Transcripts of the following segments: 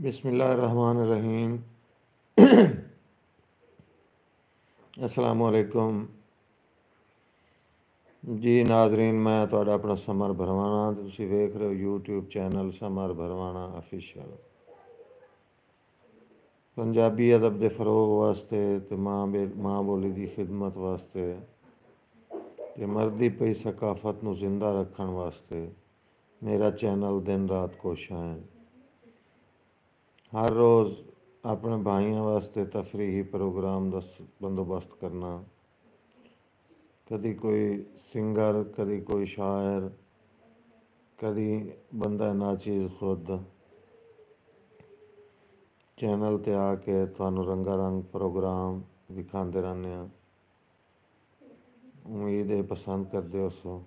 बिस्मिल्लाहिर्रहमानिर्रहीम। अस्सलामुअलैकुम जी नाजरीन, मैं तुहाडा अपना समर भरवाना। तुसीं वेख रहे हो YouTube channel Samar Bharwana official. Punjabi अदब के फरोग वास्ते ते माँ बोली की खिदमत वास्ते ते मरदी पई सकाफत नूं जिंदा रखण वास्ते मेरा चैनल दिन रात कोशिश है। हर रोज़ अपने भाइयों वास्ते तफरीही प्रोग्राम का बंदोबस्त करना। कदी कोई सिंगर, कदी कोई शायर, कदी बंदा नाचीज़ खुद चैनल ते आके थानू रंगा रंग प्रोग्राम दिखाते रहने। उम्मीद है पसंद करते हो सो।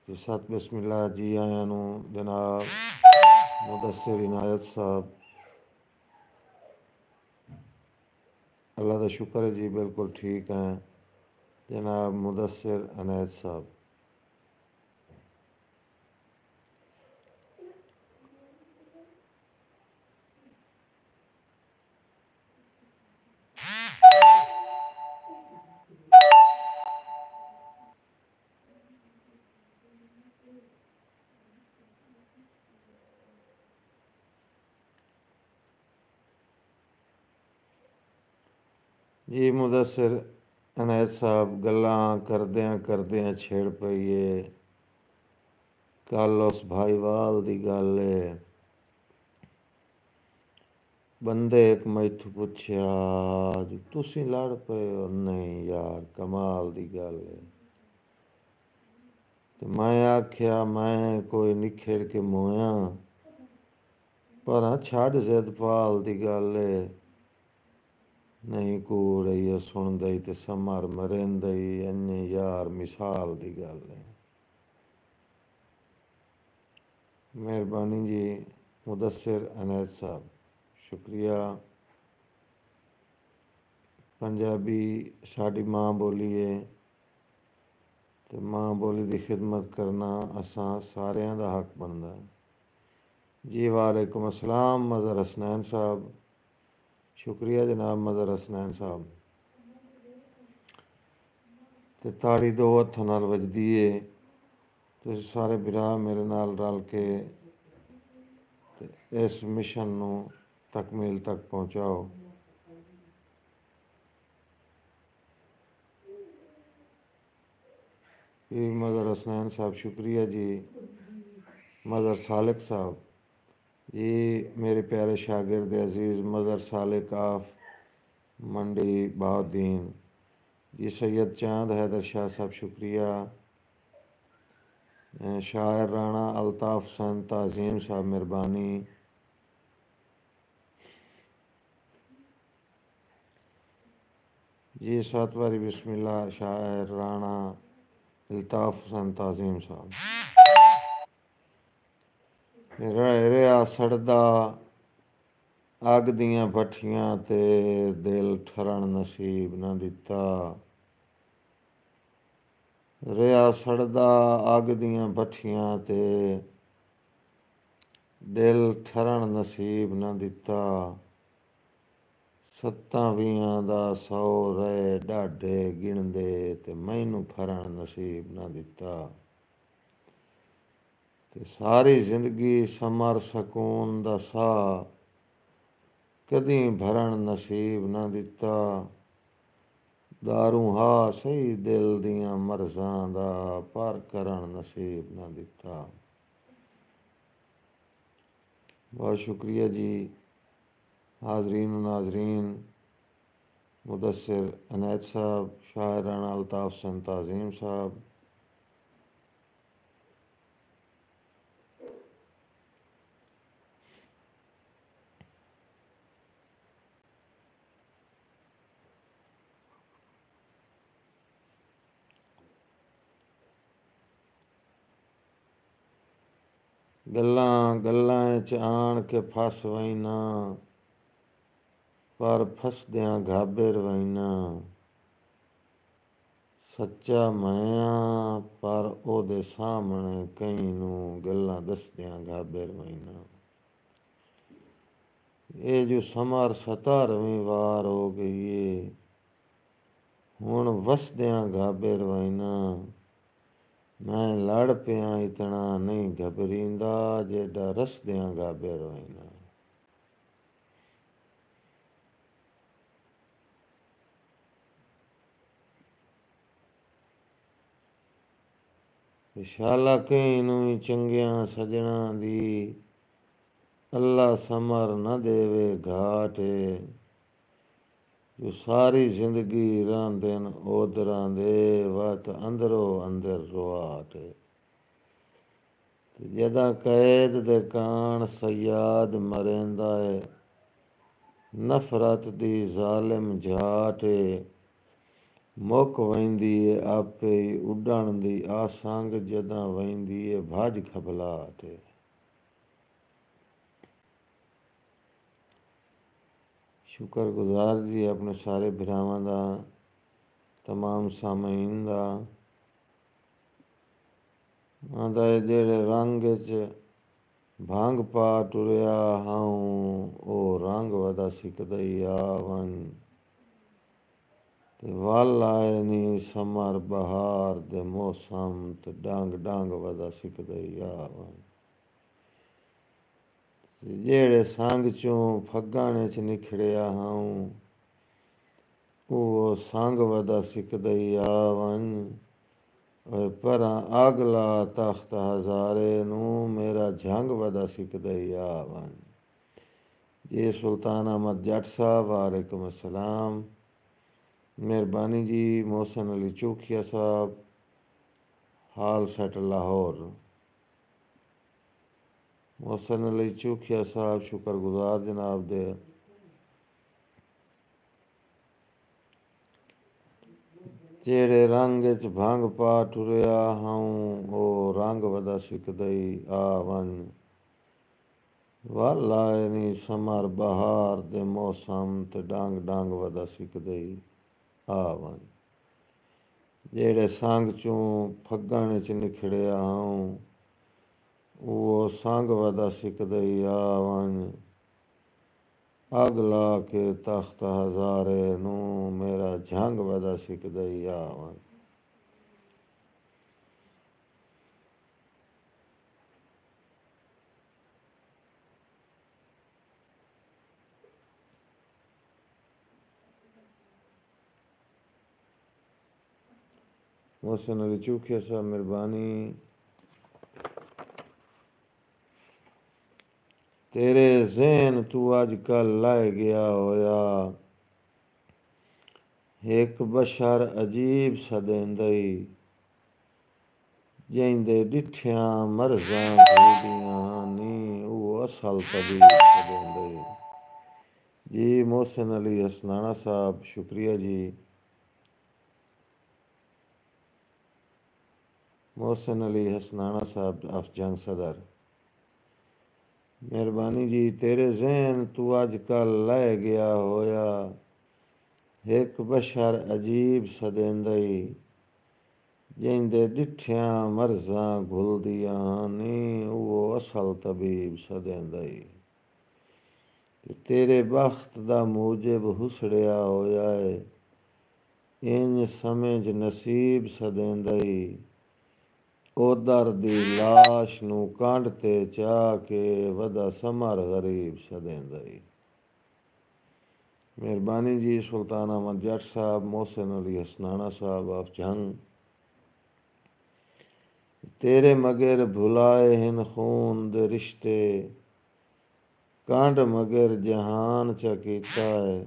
जी सत बिस्मिल्लाह जी आया नू जनाब मुदस्सिर इनायत साहब। अल्लाह का शुक्र है जी, बिल्कुल ठीक हैं जनाब मुदस्सिर इनायत साहब। जी मुदस्सिर इनायत साहब, गल्लां करदियां छेड़ पईए कल उस भाईवाल दी गल है। बंदे एक मैथों पुछया जी तुसीं लड़ पे हो? नहीं यार, कमाल दी गल है। ते मैं आख्या मैं कोई निखेड़ के मोया, पर छड़ जिद पाल दी गल है। नहीं कूड़ इहो सुनदे ते समर मरेंदे अन्ने यार, मिसाल दी गल है। मेहरबानी जी मुदस्सिर इनायत साहब, शुक्रिया। पंजाबी साडी माँ बोली है ते माँ बोली की खिदमत करना असां सारियां दा हक बनदा है। जी वालेकुम अस्सलाम मज़हर हसनैन साहब, शुक्रिया जनाब मज़हर हसनैन साहब। ते ताड़ी दो हत्थों नाल वजदी है। तुसीं सारे भरा मेरे नाल रल के ते इस मिशन नूं तकमील तक पहुँचाओ। जी मज़हर हसनैन साहब शुक्रिया जी। मज़हर सालिक साहब जी, मेरे प्यारे शागिर्द अज़ीज़ मज़हर सालिक आफ मंडी बहाउद्दीन जी। सैयद चांद हैदर शाह साहब शुक्रिया। शायर राणा अल्ताफ़ सन ताज़ीम साहब मेहरबानी। जी 7 बारी बिस्मिल्लाह शायर राणा अल्ताफ़ सन ताज़ीम साहब। रेहा सड़दा अग दियां भट्ठियां ते दिल ठरण नसीब न दिता। रेहा सड़दा अग दियां भट्ठियां ते दिल ठरण नसीब न दिता। सत्तां वियां दा 100 रहे ढाडे गिणदे ते मैनू फरण नसीब न दिता। ते सारी जिंदगी समर सकून दा साह कदी भरण नसीब न दिता। दारू हा सही दिल दियां मर्ज़ां दा पर करण नसीब न दिता। बहुत शुक्रिया जी हाजरीन नाजरीन। मुदस्सिर इनायत साहब, शायर राणा अल्ताफ़ सन ताज़ीम साहब। गल्लां गल्लां च आण के फस वैना, पर फसदियां घाबे रवैना। ਸੱਚਾ ਮੈਂ ਪਰ ਉਹਦੇ ਸਾਹਮਣੇ ਕਈ ਨੂੰ ਗੱਲਾਂ ਦੱਸਦਿਆਂ ਗਾਬੇ ਰਵਾਈਨਾ। ਇਹ ਜੋ ਸਮਾਰ 17ਵੀਂ ਵਾਰ ਹੋ ਗਈ ਏ, ਹੁਣ ਵਸਦਿਆਂ ਗਾਬੇ ਰਵਾਈਨਾ। ਮੈਂ ਲੜ ਪਿਆ ਇਤਨਾ ਨਹੀਂ ਘਬਰੀਂਦਾ, ਜਿਹੜਾ ਰਸਦਿਆਂ ਗਾਬੇ ਰਵਾਈਨਾ। ਸ਼ਾਲਾ ਕਈ ਨੂੰ ਵੀ ਚੰਗਿਆਂ ਸਜਣਾ ਦੀ ਅੱਲਾ ਸਮਰ ਨਾ ਦੇਵੇ ਘਾਟ। ਜੋ ਸਾਰੀ ਜ਼ਿੰਦਗੀ ਰਹਿੰਦੇ ਨੇ ਓਦਰਾਂ ਦੇ ਵਤ ਅੰਦਰੋਂ ਅੰਦਰ ਰੁਆਟ। ਜਦਾਂ ਕੈਦ ਦੇ ਕਾਣ ਸਯਾਦ ਮਰੇਂਦਾ ਏ, ਨਫ਼ਰਤ ਦੀ ਜ਼ਾਲਿਮ ਜਾਟ। ਮੁੱਕ ਵਹਿੰਦੀ ਏ ਆਪੇ ਹੀ ਉੱਡਣ ਦੀ ਆਸੰਗ, ਜਦਾਂ ਵਹਿੰਦੀ ਏ ਭੱਜ ਖਬਲਾਟ। ਸ਼ੁਕਰਗੁਜ਼ਾਰ ਜੀ ਆਪਣੇ ਸਾਰੇ ਭਰਾਵਾਂ ਦਾ, ਤਮਾਮ ਸਾਮਈਨ ਦਾ। ਆਂਦਾ ਏ ਜਿਹੜੇ ਰੰਗ 'ਚ ਭੰਗ ਪਾ ਟੁਰਿਆ ਹਾਊ, ਉਹ ਰੰਗ ਵਦਾ ਸਿੱਖਦਾ ਹੀ ਆ ਵਨ। ਤੇ ਵੱਲ ਆਏ ਨੀ ਸਮਰ ਬਹਾਰ ਦੇ ਮੌਸਮ, ਤੇ ਡੰਗ ਡੰਗ ਵਦਾ ਸਿੱਖਦਾ ਹੀ ਆ ਵਨ। ਜਿਹੜੇ ਸੰਗ ਚੋਂ ਫੱਗਾਂ 'ਚ ਨਿਖੜਿਆ ਹਾਊ, ਉਹ ਸੰਗ ਵਦਾ ਸਿੱਖਦਾ ਹੀ ਆ ਵਨ। ਪਰਾਂ ਅੱਗ ਲਾ ਤਖ਼ਤ ਹਜ਼ਾਰੇ ਨੂੰ, ਮੇਰਾ ਜੰਗ ਵਦਾ ਸਿੱਖਦਾ ਹੀ ਆ ਵਨ। ਜੀ ਸੁਲਤਾਨ ਅਹਿਮਦ ਜੱਟ ਸਾਹਿਬ ਵਾਲੇਕੁਮ अस्सलाम। ਮਿਹਰਬਾਨੀ ਜੀ मोहसिन अली चूखिया साहब, हाल सेट लाहौर। मोहसिन अली चूखिया साहब शुक्रगुजार जनाब दे। ਜਿਹੜੇ ਰੰਗ 'ਚ ਭੰਗ ਪਾ ਟੁਰਿਆ ਹਾਊ, ਉਹ ਰੰਗ ਵਦਾ ਸਿੱਖਦਾ ਹੀ ਆ ਵਨ। ਵੱਲ ਆਏ ਨੀ ਸਮਰ ਬਹਾਰ ਦੇ ਮੌਸਮ, ਤੇ ਡੰਗ ਡੰਗ ਵਦਾ ਸਿੱਖਦਾ ਹੀ ਆ ਵਨ। ਜਿਹੜੇ ਸੰਗ ਚੋਂ ਫੱਗਾਂ 'ਚ ਨਿਖੜਿਆ ਹਾਊ, ਉਹ ਸੰਗ ਵਦਾ ਸਿੱਖਦਾ ਹੀ ਆ ਵਨ। ਅੱਗ ਲਾ ਕੇ ਤਖ਼ਤ ਹਜ਼ਾਰੇ ਨੂੰ, ਮੇਰਾ ਜੰਗ ਵਦਾ ਸਿੱਖਦਾ ਹੀ ਆ ਵਨ। मोहसिन अली चूखिया साहब मेहरबानी। तेरे ज़हन तू अज कल लै गया होया, एक बशर अजीब सदेंदई। जिंदे डिठियां मर्जां भूलियां नी, वो असल तबीब सदेंदई। जी मोहसिन अली हसनाना साहब शुक्रिया जी। मोहसिन अली हसनाना साहब अफजंग सदर मेहरबानी जी। तेरे ज़हन तू अज कल लै गया होया, एक बशर अजीब सदेंदई। जिंदे डिठियां मर्जां घुलदियां नी, वो असल तबीब सदेंदई। तेरे बख्त दा मूजिब हुसड़िया होया है, इंज समझ नसीब सदेंदई। ओदर दी लाश नू कंड ते चा के, वदा समर गरीब सदेंदई। मेहरबानी जी सुल्तान अहमद जट साहब, मोहसिन अली हसनाना साहब ऑफ जंग। तेरे मगर भुलाए हिन खून दे रिश्ते, कंड मगर जहान च कीता है।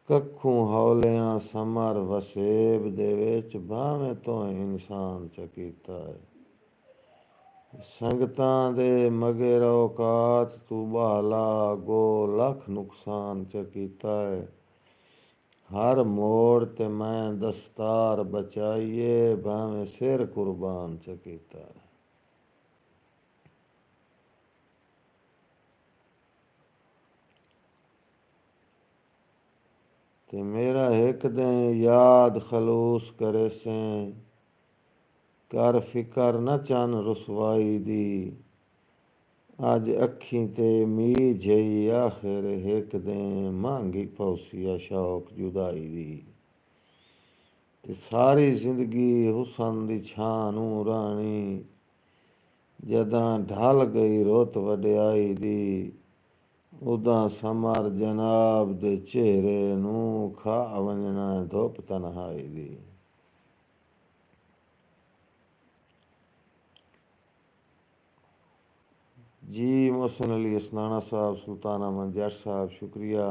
कखू हौलियां समर वसेब दे विच, भावें तो इंसान च कीता है। संगतां दे मगर औकात तू बहाला, गो लख नुकसान च कीता है। हर मोड़ ते मैं दस्तार बचाइए, भावें सिर कुर्बान च कीता है। ते मेरा एक दें याद खलूस करे सें, कर फिकर न चन रुसवाई दी। अज अखीं ते मीज जई आखिर एक दें मांगी पौसिया शौक जुदाई दी। ते सारी जिंदगी हुसन दी छां नूं राणी, जदां ढल गई रुत वड्याई दी। उदां समर जनाब दे चेहरे नूं खा वंजणा धुप तन्हाई दी। जी मोहसिन अली असनाना साहब, सुल्तान अहमद जट साहब, शुक्रिया।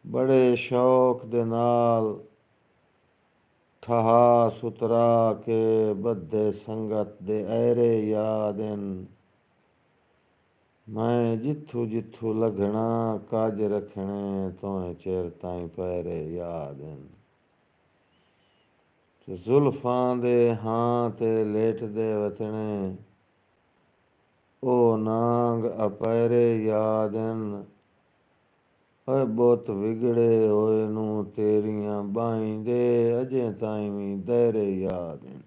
बड़े शौक दे नाल ठहा सुतरा के बद्धे संगत दे ऐरे याद न। मैं जिथू जिथू लघना काज रखने, तोहें चेर ताईं पैरे याद न। जुल्फां दे हां ते लेटदे वतने, ओ नांग अपैरे याद न। ओए बुत विगड़े होए नूं तेरियां बाहीं दे, अजें ताईं भी दैरे याद न।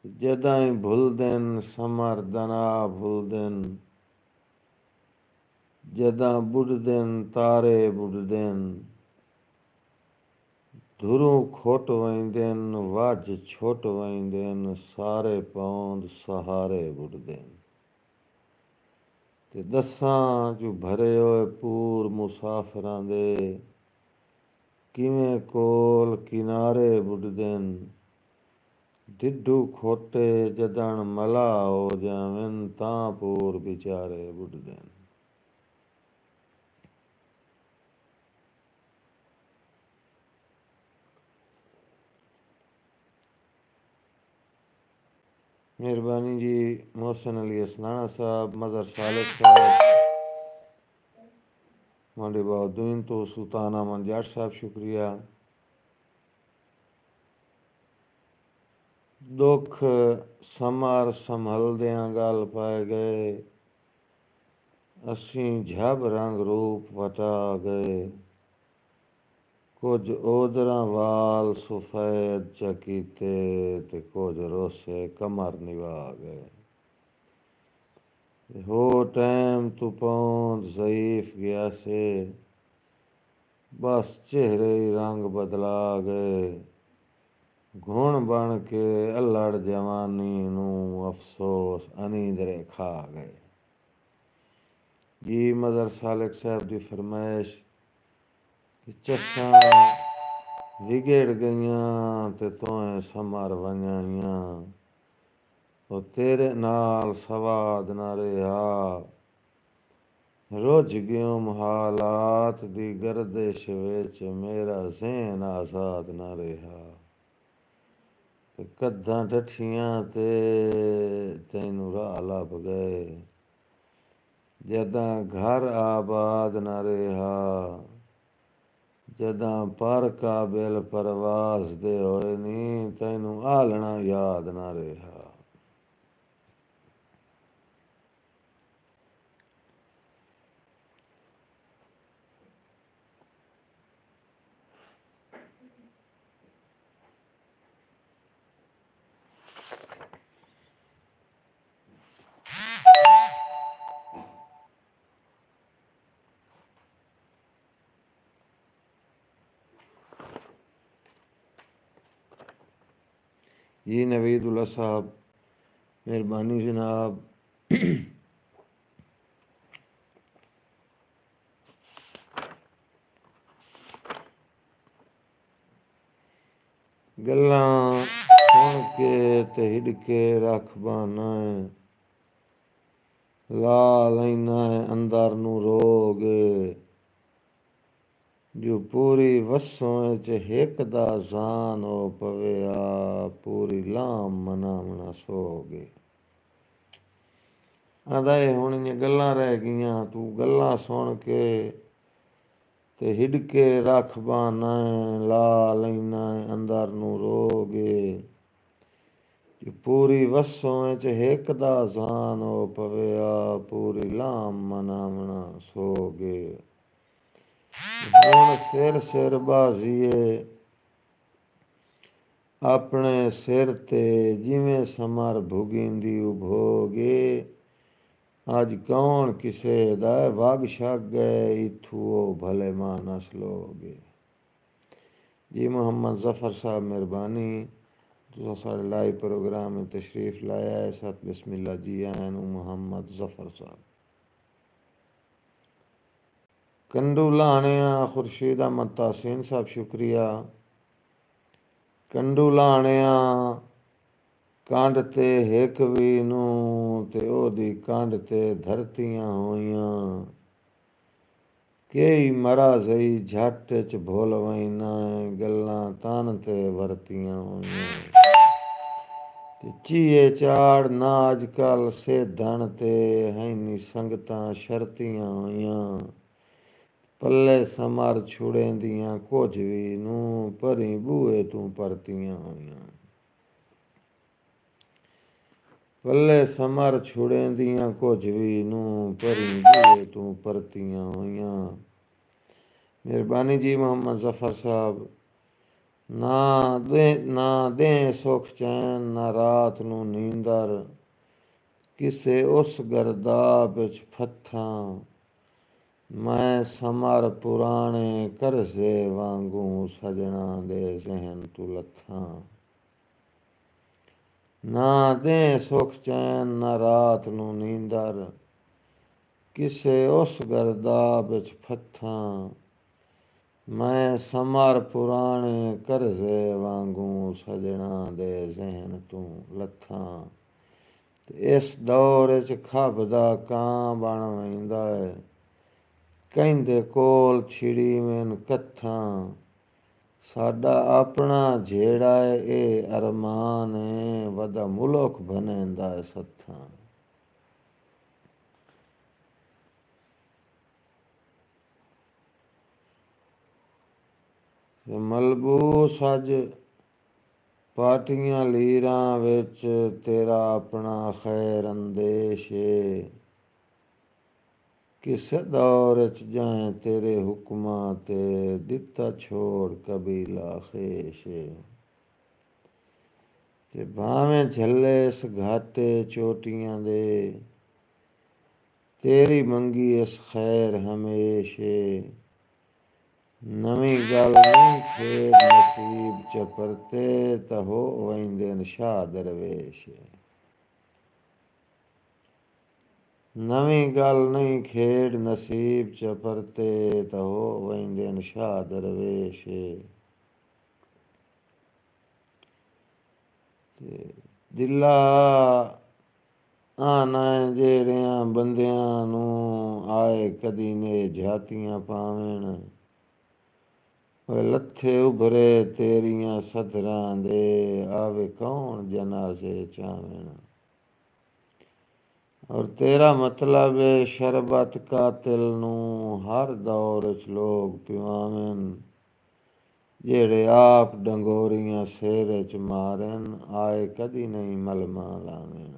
जदाई भुलदन समर दना भुलदन, जदां बुढ़दन तारे बुढ़दन। धुरूं खुट वहिंदन वज छुट वहिंदन, सारे पौंद सहारे बुढ़दन। ते दस्सां जो भरे होए पूर मुसाफरां दे, किवें कोल किनारे बुढ़दन। ढिड्डू खोटे जदन मला हो जावन, तां पूर बिचारे बुढ़दन। मेहरबानी जी मोहसिन अली असनाना साहब, मदर सालिक साहब, मांडे बहाउद्दीन तो सुल्तान अहमद जट साहब, शुक्रिया। दुख समर संभलदियां गल पै गए, असीं झब रंग रूप वटा गए। कुछ ओदरां वाल सफैद चकीते, ते कुछ रोसे कमर निभा गए। हो टैम तू पौंद ज़ईफ गया से, बस चेहरे ही रंग बदला गए। घुण बन के अल्लड़ जवानी नूं अफसोस अनींदरे खा गए। जी मदर सालिक साहब की फरमाइश कि चस्सां विगड़ गईयां ते तोहें समर वंजाइयां। ओ तेरे नाल सवाद न रहा, रुझ गयुम हालात दी गर्दिश विच, मेरा ज़हन आज़ाद न रहा। ते कद्दां डठियां ते तैनू राह लभ गए, जदां घर आबाद न रहा। जदां पर काबिल परवाज़ दे होए नी, तैनू आलना याद न रहा। जी नवीदुल्ला साहब, मेहरबानी जनाब। गल्लां सुन के ते हिड़के रख बहाना है, ला लैना है अंदर नूं रोग। जो पूरी वस्सों च हिक दा जान हो पवेआ, पूरी लाम मनावना सोग। आंदा ए हुण इयां गल्लां रह गईयां, तू गल्लां सुन के ते हिड़के रख बहाना है, ला लैना है अंदर नूं रोग। कि पूरी वसों च हिक दा जान हो पविया, पूरी लाम मनावना सोगे। हुण सिर सिर बाजीए अपने सिर ते, जिमें समर भुगिंदी उभोगे। अज कौन किसे दा वग छागे, इथू भले मानस लोगे। जी मुहम्मद जफर साहब मेहरबानी, तुसां साढ़े लाइव प्रोग्राम में तशरीफ लाया है। सत बिस्मिल्ला जी आन मुहम्मद जफर साहब। कंडू लाणिया खुर्शीद अहमद तासीन साहब शुक्रिया। कंडू लाणिया कंड ते हिक वी नूं ते ओदी कंड ते धरतियां होइयां। कई मरा जई झट च भुल वैना, गल्लां तन ते वरतियां होइयां। चीए चाड़ ना अजकल सेधण ते, हैनी संगतां शरतियां होइयां। पल्ले समर छुड़ेंदियां कुछ भी नूं, भरी बूहे तूं परतियां होइयां। पल्ले समर छुड़ेंदियां कुछ भी नूं, भरी बूहे तूं परतियां होइयां। मेहरबानी जी मुहम्मद जफर साहब। ना दे सुख चैन, ना रात नूं नींदर, किसे उस गर्दाब विच फत्थां। मैं समर पुराणे करजे वांगू, सजना दे जहन तू लत्थां। ना दे सुख चैन, ना रात नूं नींदर, किसे उस गर्दाब विच फत्थां। मैं समर पुराणे करजे वांगू, सजना दे जहन तू लत्थां। इस दौर च खब दा कां बण वैंदा है, कहंदे कोल छिड़ी मैन कत्थां। साडा अपना जेड़ा ए अरमान है, वदा मुल्क बनेंदा है सत्थां। मलबूस अज पाटियां लीरां विच, तेरा अपना खैर अंदेश है। किस दौर च जाए तेरे हुक्मां ते, दिता छोड़ कबीला खेश है। ते भावें झल्ले इस घाटे चोटियां दे, तेरी मंगी इस खैर हमेश है। नवीं गल नहीं खेड़ नसीब च परते, तां हो वैंदे न शाह दरवेश। नवीं गल नहीं खेड़ नसीब च परते, तां हो वैंदे न शाह दरवेश। दिला आना जेड़ियां बंदियां नूं, आए कदी ने झातियां पावेण। लत्थे उभरे तेरियां सदरां दे, आवे कौन जनाजे चावेण। और तेरा मतलब है शरबत कातिल नूं, हर दौर च लोग पिवावेन। जेड़े आप डंगोरियां सिर च मारन, आए कदी नहीं मलमा लावेण।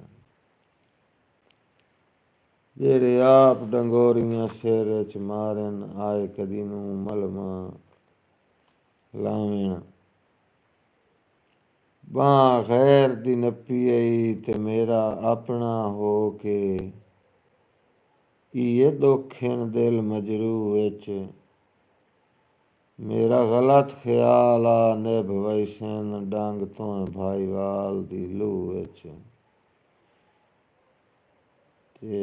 जेड़े आप डंगोरियां सिर च मारन, आए कदी नूं मलमा लावेण। बांह गैर दी नप्पी आई, ते मेरा अपना हो के, इये दोखे न दिल मजरू विच। मेरा गलत ख्याल आ निभ वैसन, डंग तों भाईवाल दी लूह विच। ते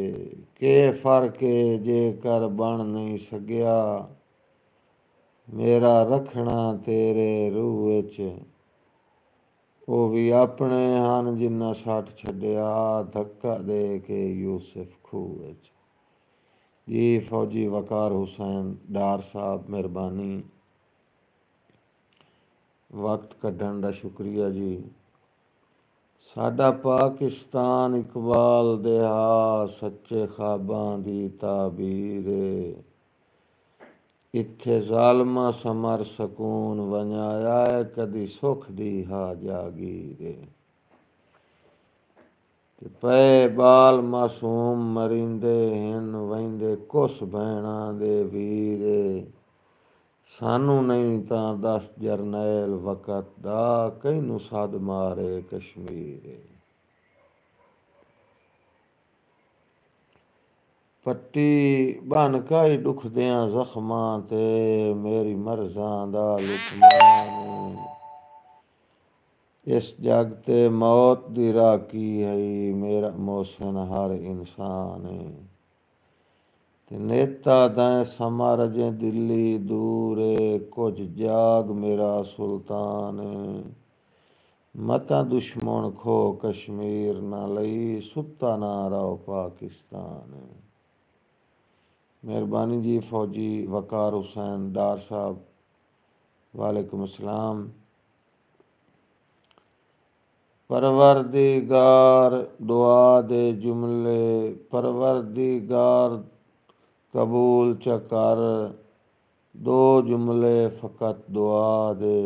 के फर्क है जेकर बन नहीं सकिया, मेरा रखना तेरे रूह विच। ਉਹ ਵੀ ਆਪਣੇ ਹਨ ਜਿਨ੍ਹਾਂ ਸੱਟ ਛੱਡਿਆ, ਧੱਕਾ ਦੇ ਕੇ ਯੂਸਫ ਖੂਹ ਵਿੱਚ। ਜੀ ਫੌਜੀ ਵਕਾਰ ਹੁਸੈਨ ਡਾਰ ਸਾਹਿਬ ਮਿਹਰਬਾਨੀ, ਵਕਤ ਕੱਢਣ ਦਾ ਸ਼ੁਕਰੀਆ ਜੀ। ਸਾਡਾ ਪਾਕਿਸਤਾਨ ਇਕਬਾਲ ਦਿਹਾ, ਸੱਚੇ ਖਾਬਾਂ ਦੀ ਤਾਬੀਰ ਏ। ਇੱਥੇ ਜ਼ਾਲਮਾਂ ਸਮਰ ਸਕੂਨ ਵੰਜਾਇਆ, ਕਦੀ ਸੁੱਖ ਦੀ ਹਾ ਜਾਗੀਰ ਏ। ਪਏ ਬਾਲ ਮਾਸੂਮ ਮਰਿੰਦੇ ਹਨ ਵਹਿੰਦੇ ਕੁਸ ਭੈਣਾਂ ਦੇ ਵੀਰੇ। ਸਾਨੂੰ ਨਹੀਂ ਤਾਂ ਦਸ ਜਰਨੈਲ ਵਕਤ ਦਾ ਕੈਨੂੰ ਸੱਦ ਮਾਰੇ ਕਸ਼ਮੀਰ। ਪੱਟੀ ਬਨ ਕਾਈ ਦੁਖਦਿਆਂ ਜ਼ਖਮਾਂ ਤੇ ਮੇਰੀ ਮਰਜ਼ਾਂ ਦਾ ਲੁਕਮਾਨ। ਇਸ ਜਗ ਤੇ ਮੌਤ ਦੀ ਰਾਖੀ ਹੈ ਮੇਰਾ ਮੋਹਸਿਨ ਹਰ ਇਨਸਾਨ। ਤੇ ਨੇਤਾ ਦੈਂ ਸਮਾਂ ਰਜੇ ਦਿੱਲੀ ਦੂਰੇ ਕੁਝ ਜਾਗ ਮੇਰਾ ਸੁਲਤਾਨ। ਮਤਾਂ ਦੁਸ਼ਮਣ ਖੋ ਕਸ਼ਮੀਰ ਨਾ ਲਈ ਸੁੱਤਾ ਨਾ ਰਹੋ ਪਾਕਿस्तान। मेहरबानी जी फौजी वकार हुसैन डार साहब, वालेकुम अस्सलाम। परवरदिगार दुआ दे जुमले परवरदिगार कबूल च कर, दो जुमले फ़कत दुआ दे।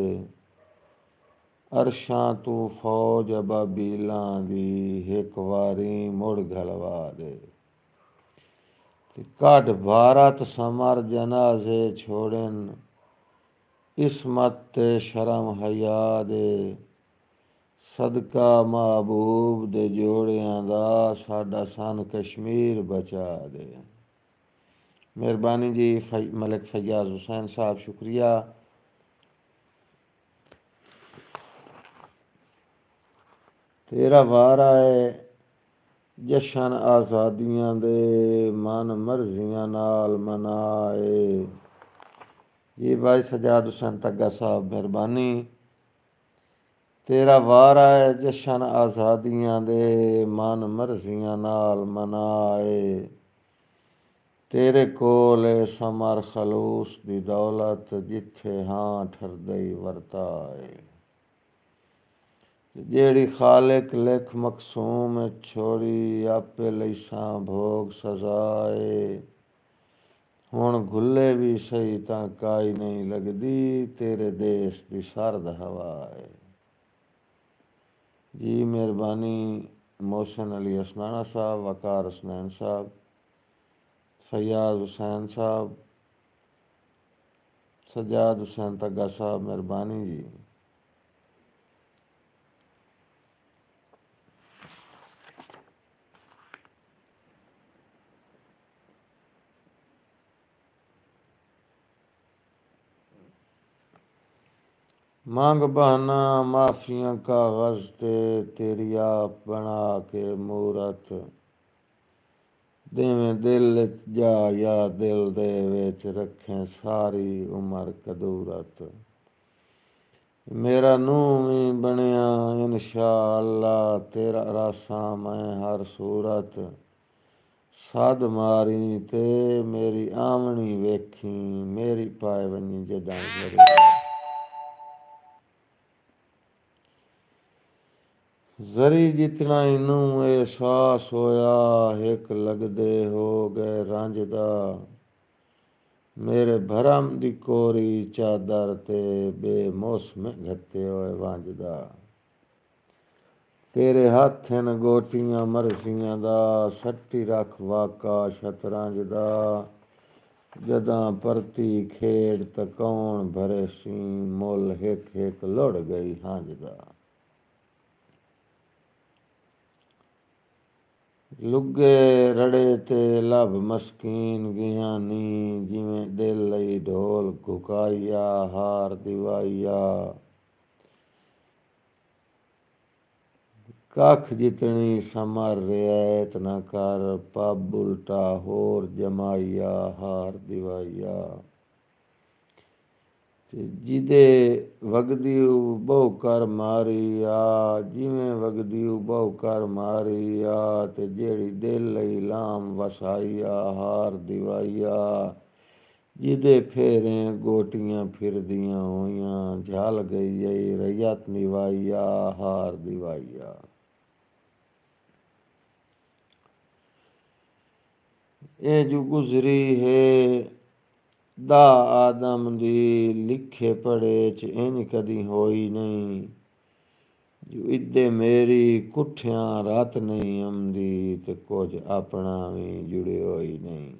अरशां तू फौज अबाबीलां दी हिक वारी मुड़ घलवा दे। काट भारत समर जनाजे छोड़न, इसमत ते शर्म हया दे। सदका महबूब दे जोड़ियां दा साडा सन कश्मीर बचा दे। मेहरबानी जी मलिक फैयाज हुसैन साहब, शुक्रिया। तेरा वारा है जशन आज़ादियां दे मन मर्जियां नाल मनाए। जी भाई सजाद हुसैन तग्गा साहब, मेहरबानी। तेरा वारा है जशन आज़ादियां दे मन मर्जियां नाल मनाए। तेरे कोल समर खलूस दी दौलत जिथे हाँ ठरदई वरताए। जेड़ी खालिक लिख मकसूम छोड़ी आपे लैसां भोग सजाए। हुण घुले भी सही तां काई नहीं लगदी तेरे देश दी सर्द हवाए। जी मेहरबानी मोहसिन अली असनाना साहब, वकार हसनैन साहब, फैयाज हुसैन साहब, सजाद हुसैन तग्गा साहब, मेहरबानी जी। मांग बहाना माफियाँ कागज़ ते तेरी आप बना के मूरत। देवें दिल जा या दिल दे विच रखें सारी उमर कदूरत। मेरा नूं भी बनिया इंशा अल्लाह तेरा रासां मैं हर सूरत। सद मारी ते मेरी आमनी वेखी मेरी पाए वनी जदां ज़रूरत। जरी जितना इनू एहसास होया हिक लगदे हो गए रंजदा। मेरे भरम दी कोरी चादर ते बेमौसम घते होए वंजदा। तेरे हत्थन गोटियां मरसियां दा सट्टी रख वाका शतरंज दा। जदां परती खेड़ त कौन भरे सी मुल हिक हिक लुढ़ गई हंज दा। लुगे रड़े ते लब मस्कीन गियानी जिमें दिल लई ढोल घुकाइया हार दिवाइया। कख जितनी समर रियायत न कर पब उल्टा होर जमाइया हार दिवाइया। जिदे वगदी बहु कर मारी आ जिमें वगदी बहु कर मारी आ। ते जेड़ी दिल लई लाम वसाइया हार दिवाइया। जिदे फेरें गोटियां फिरदियां होइयां झल गई रैयत निवाइया हार दिवाइया। ए जो गुजरी है दा आदम दी लिखे पढ़े च इंज कदी होई नहीं। ਜੋ ਇੱਦੇ ਮੇਰੀ ਕੁੱਠਿਆਂ ਰਾਤ ਨਹੀਂ ਆਉਂਦੀ ਤੇ ਕੁਝ ਆਪਣਾ ਵੀ ਜੁੜਿਓ ਹੀ ਨਹੀਂ।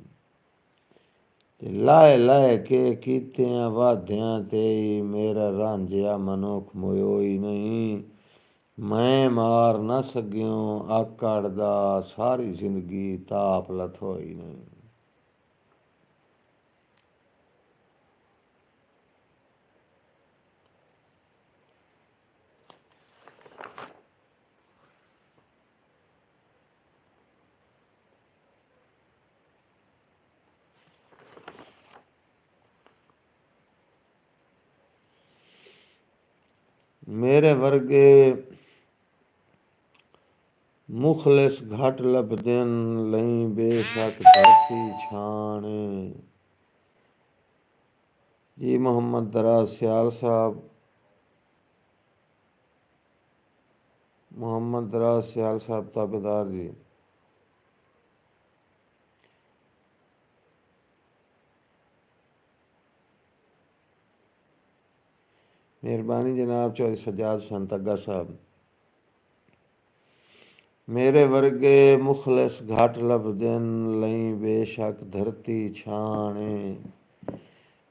ਤੇ ਲਾਏ ਲਾਏ ਕੇ ਕੀਤਿਆਂ ਵਾਧਿਆਂ ਤੇ ਹੀ ਮੇਰਾ ਰਾਂਝਿਆ ਮਨੁੱਖ ਮੋਇਓ ਹੀ ਨਹੀਂ। ਮੈਂ ਮਾਰ ਨਾ ਸਕਿਓ ਆਕੜ ਦਾ ਸਾਰੀ ਜ਼ਿੰਦਗੀ ਤਾਪ ਲਥੋ ਹੀ ਨਹੀਂ। ਮੇਰੇ ਵਰਗੇ ਮੁਖਲਿਸ ਘੱਟ ਲੱਭਦਿਨ ਲਈ ਬੇਸ਼ੱਕ ਧਰਤੀ ਛਾਣੇ। ਜੀ ਮੁਹੰਮਦ ਦਰਾਜ਼ ਸਿਆਲ ਸਾਹਿਬ, ਮੁਹੰਮਦ ਦਰਾਜ਼ ਸਿਆਲ ਸਾਹਿਬ ਤਾਬੇਦਾਰ ਜੀ। ਮਿਹਰਬਾਨੀ ਜਨਾਬ ਚੌਧਰੀ ਸਜਾਦ ਹੁਸੈਨ ਤੱਗਾ ਸਾਹਿਬ। ਮੇਰੇ ਵਰਗੇ ਮੁਖਲਿਸ ਘੱਟ ਲੱਭਦਿਨ ਲਈ ਬੇਸ਼ੱਕ ਧਰਤੀ ਛਾਣੇ।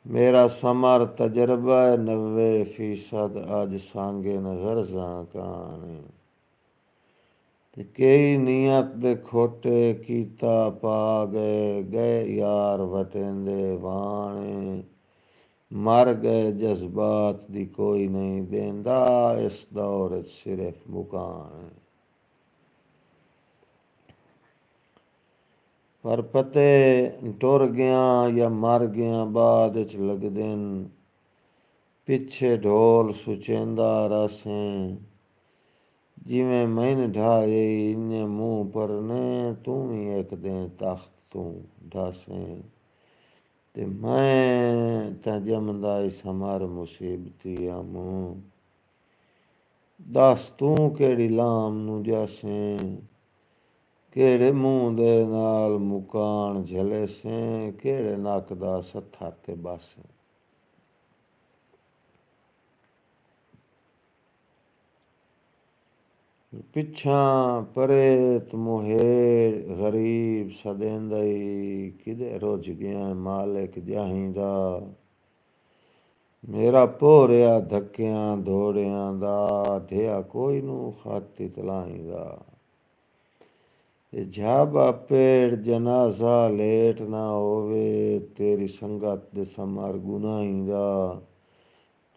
ਮੇਰਾ ਸਮਰ ਤਜਰਬਾ 90% ਅੱਜ ਸਾਂਗੇ ਨ ਗਰਜ਼ਾਂ ਕਾਣੇ। ਤੇ ਕਈ ਨੀਅਤ ਦੇ ਖੋਟੇ ਕੀਤਾ ਪਾ ਗਏ, ਗਏ ਯਾਰ ਵਟੇਂਦੇ ਵਾਣੇ। ਮਰ ਗਏ ਜਜ਼ਬਾਤ ਦੀ ਕੋਈ ਨਹੀਂ ਦੇਂਦਾ, ਇਸ ਦੌਰ ਸਿਰਫ ਮੁਕਾਣੇ। ਪਰ ਪਤੇ ਟੁਰ ਗਿਆ ਜਾਂ ਮਰ ਗਿਆ ਬਾਅਦ ਵਿੱਚ ਲੱਗਦੇ ਨੇ। ਪਿੱਛੇ ਢੋਲ ਸੁਚੇਂਦਾ ਰਸੇ, ਜਿਵੇਂ ਮੈਨ ਢਾਏ ਇੰਨੇ ਮੂੰਹ ਪਰਨੇ। ਤੂੰ ਵੀ ਇੱਕ ਦਿਨ ਤਖਤ ਤੂੰ ਢਾਸੇ। ਤੇ ਮੈਂ ਤਾਂ ਜੰਮਦਾ ਇਸ ਹਮਾਰ ਮੁਸੀਬਤੀ ਆ ਮੂੰਹ। ਦੱਸ ਤੂੰ ਕਿਹੜੀ ਲਾਮ ਨੂੰ ਜਾਸੇ, ਕਿਹੜੇ ਮੂੰਹ ਦੇ ਨਾਲ ਮੁਕਾਣ ਝਲੇ ਸੇ, ਕਿਹੜੇ ਨੱਕ ਦਾ ਸੱਥਾ ਤੇ ਬਾਸੇ। ਪਿੱਛਾਂ ਪਰੇ ਤਮੋਹੇ ਗਰੀਬ ਸਦੇਂਦਈ, ਕਿਦੇ ਰੁੱਝ ਗਿਆ ਮਾਲਿਕ ਜਾਹੀਂ ਦਾ। ਮੇਰਾ ਭੋਰਿਆ ਧੱਕਿਆਂ ਦੌੜਿਆਂ ਦਾ, ਢਿਆ ਕੋਈ ਨੂੰ ਖਾਤੀ ਤਲਾਈ ਦਾ। ਜਾਬਾ ਪੇੜ ਜਨਾਜ਼ਾ ਲੇਟ ਨਾ ਹੋਵੇ, ਤੇਰੀ ਸੰਗਤ ਦੇ ਸਮਰ ਗੁਨਾਹੀਂ ਦਾ।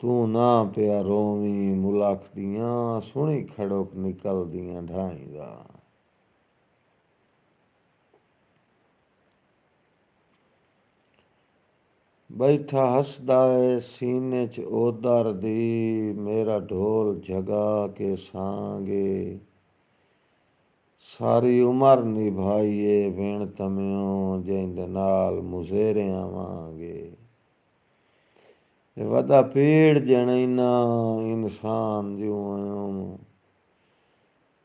ਤੂੰ ਨਾ ਪਿਆ ਰੋਵੀਂ ਮੁਲਕ ਦੀਆਂ, ਸੁਣੀ ਖੜੋਕ ਨਿਕਲਦੀਆਂ ਢਾਈ ਦਾ। ਬੈਠਾ ਹੱਸਦਾ ਏ ਸੀਨੇ 'ਚ ਓਦਰ ਦੀ, ਮੇਰਾ ਢੋਲ ਜਗਾ ਕੇ ਸਾਂਗੇ। ਸਾਰੀ ਉਮਰ ਨਿਭਾਈਏ ਵਿਣ ਤਮਿਓ, ਜਿਹਦੇ ਨਾਲ ਮੁਜ਼ੇਰੇ ਆਵਾਂਗੇ। ਵਦਾ ਪੀੜ ਜਣੈਨਾ ਇਨਸਾਨ ਜਿਉਂ,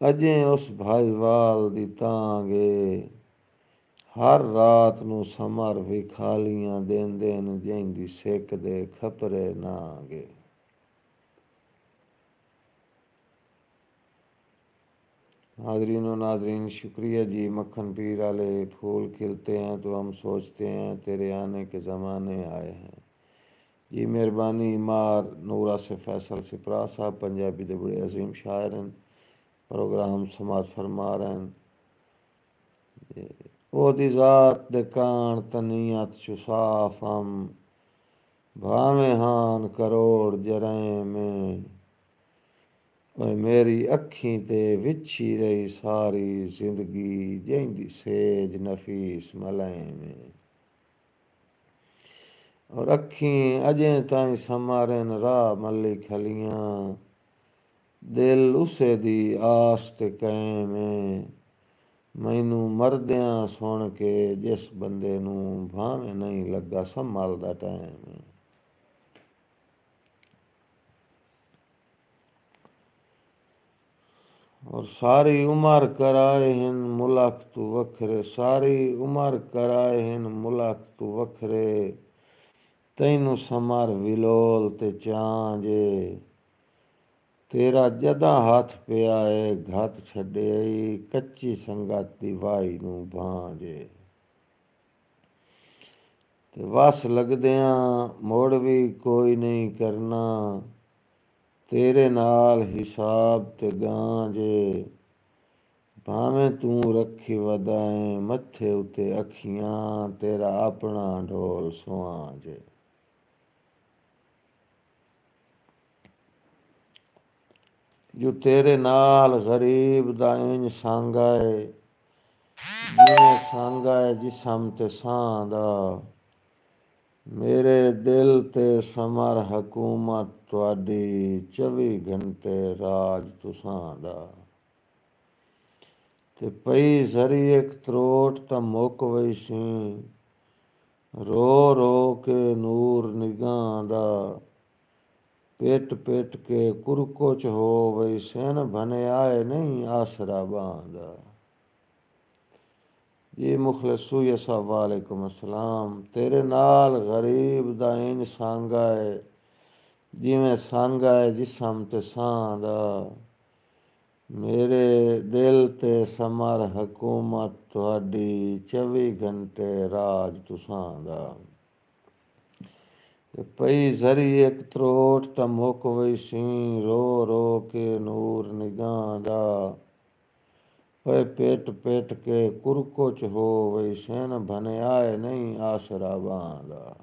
ਅਜੇ ਉਸ ਭਾਈਵਾਲ ਦੀ ਤਾਂਗੇ। ਹਰ ਰਾਤ ਨੂੰ ਸਮਰ ਵਿਖਾਲੀਆਂ ਦੇਂਦੇ ਨੇ, ਜਿਹਦੀ ਸਿੱਕ ਦੇ ਖਪਰੇ ਨਾਗੇ। नाजरीन व नाजरीन शुक्रिया जी। मक्खन पीर वाले फूल खिलते हैं तो हम सोचते हैं तेरे आने के ज़माने आए हैं। जी मेहरबानी। मार नूरा से फैसल सिपरा साहब पंजाबी के बड़े अजीम शायर हैं, प्रोग्राम समाज फरमा रहे हैं। ओदी ज़ात दे कान तनीयत चुसाफ हम, भावे हान करोड़ जरें में। मेरी अखीं ते विछी रही सारी जिंदगी, जैंदी सेज नफीस मलय में। और अखीं अजें ताईं समारन राह मली खलियां, दिल उसे दी आस ते कायम है। मैनू मरदियां सुन के जिस बंदे नू भावें नहीं लगा संभल दा टाइम है। और सारी उमर कराए हिन मुलक तू वखरे, सारी उमर कराए हिन मुलक तू वखरे। तैनू समर विलोल ते चांजे, ਤੇਰਾ ਜਦਾਂ ਹੱਥ ਪਿਆ ਏ ਘੱਤ ਛੱਡਿਆਈ, ਕੱਚੀ ਸੰਗਤ ਦੀ ਵਾਈ ਨੂੰ ਭਾਂਜੇ। ਤੇ ਵਸ ਲੱਗਦਿਆਂ ਮੁੜ ਵੀ ਕੋਈ ਨਹੀਂ ਕਰਨਾ, ਤੇਰੇ ਨਾਲ ਹਿਸਾਬ ਤੇ ਗਾਂਜੇ। ਭਾਵੇਂ ਤੂੰ ਰੱਖੀ ਵਧਾਏ ਮੱਥੇ ਉੱਤੇ ਅੱਖੀਆਂ, ਤੇਰਾ ਆਪਣਾ ਢੋਲ ਸੁਆਂਜੇ। ਜੋ ਤੇਰੇ ਨਾਲ ਗਰੀਬ ਦਾ ਇੰਜ ਸਾਂਗਾ ਏ, ਜਿਵੇਂ ਸਾਂਗਾ ਏ ਜਿਸਮ ਤੇ ਸਾਂ ਦਾ। ਮੇਰੇ ਦਿਲ ਤੇ ਸਮਰ ਹਕੂਮਤ ਤੁਹਾਡੀ, 24 ਘੰਟੇ ਰਾਜ ਤੁਸਾਂ ਦਾ। ਤੇ ਪਈ ਜ਼ਰੀ ਇੱਕ ਤਰੋਟ ਤਾਂ ਮੁੱਕ ਵਈ ਸੀ, ਰੋ ਰੋ ਕੇ ਨੂਰ ਨਿਗਾਹ ਦਾ। ਪਿੱਟ ਪਿੱਟ ਕੇ ਕੁਰਕੁਚ ਹੋ ਵਈ ਸੈਨ, ਬਨੇ ਆਏ ਨਹੀਂ ਆਸਰਾ ਬਾਂਦਾ। ਜੀ ਮੁਖਲਿਸੂ ਯਸਾ ਵਾਲੇकुम अस्सलाम। ਤੇਰੇ ਨਾਲ ਗਰੀਬ ਦਾ ਇੰਜ ਸਾਂਗਾ ਏ, ਜਿਵੇਂ ਸਾਂਗਾ ਏ ਜਿਸਮ ਤੇ ਸਾਂ ਦਾ। ਮੇਰੇ ਦਿਲ ਤੇ ਸਮਰ ਹਕੂਮਤ ਤੁਹਾਡੀ, 24 ਘੰਟੇ ਰਾਜ ਤੁਸਾਂ ਦਾ। ਪਈ ਜ਼ਰੀ ਇੱਕ ਤਰੋਟ ਤਾਂ ਮੁੱਕ ਵਈ ਸੀ, ਰੋ ਰੋ ਕੇ ਨੂਰ ਨਿਗਾਹ ਦਾ। ਓਏ ਪਿੱਟ ਪਿੱਟ ਕੇ ਕੁਰਕੁਚ ਹੋ ਵਈ ਸੈਨ, ਬਨੇ ਆਏ ਨਹੀਂ ਆਸਰਾ ਬਾਂਦਾ।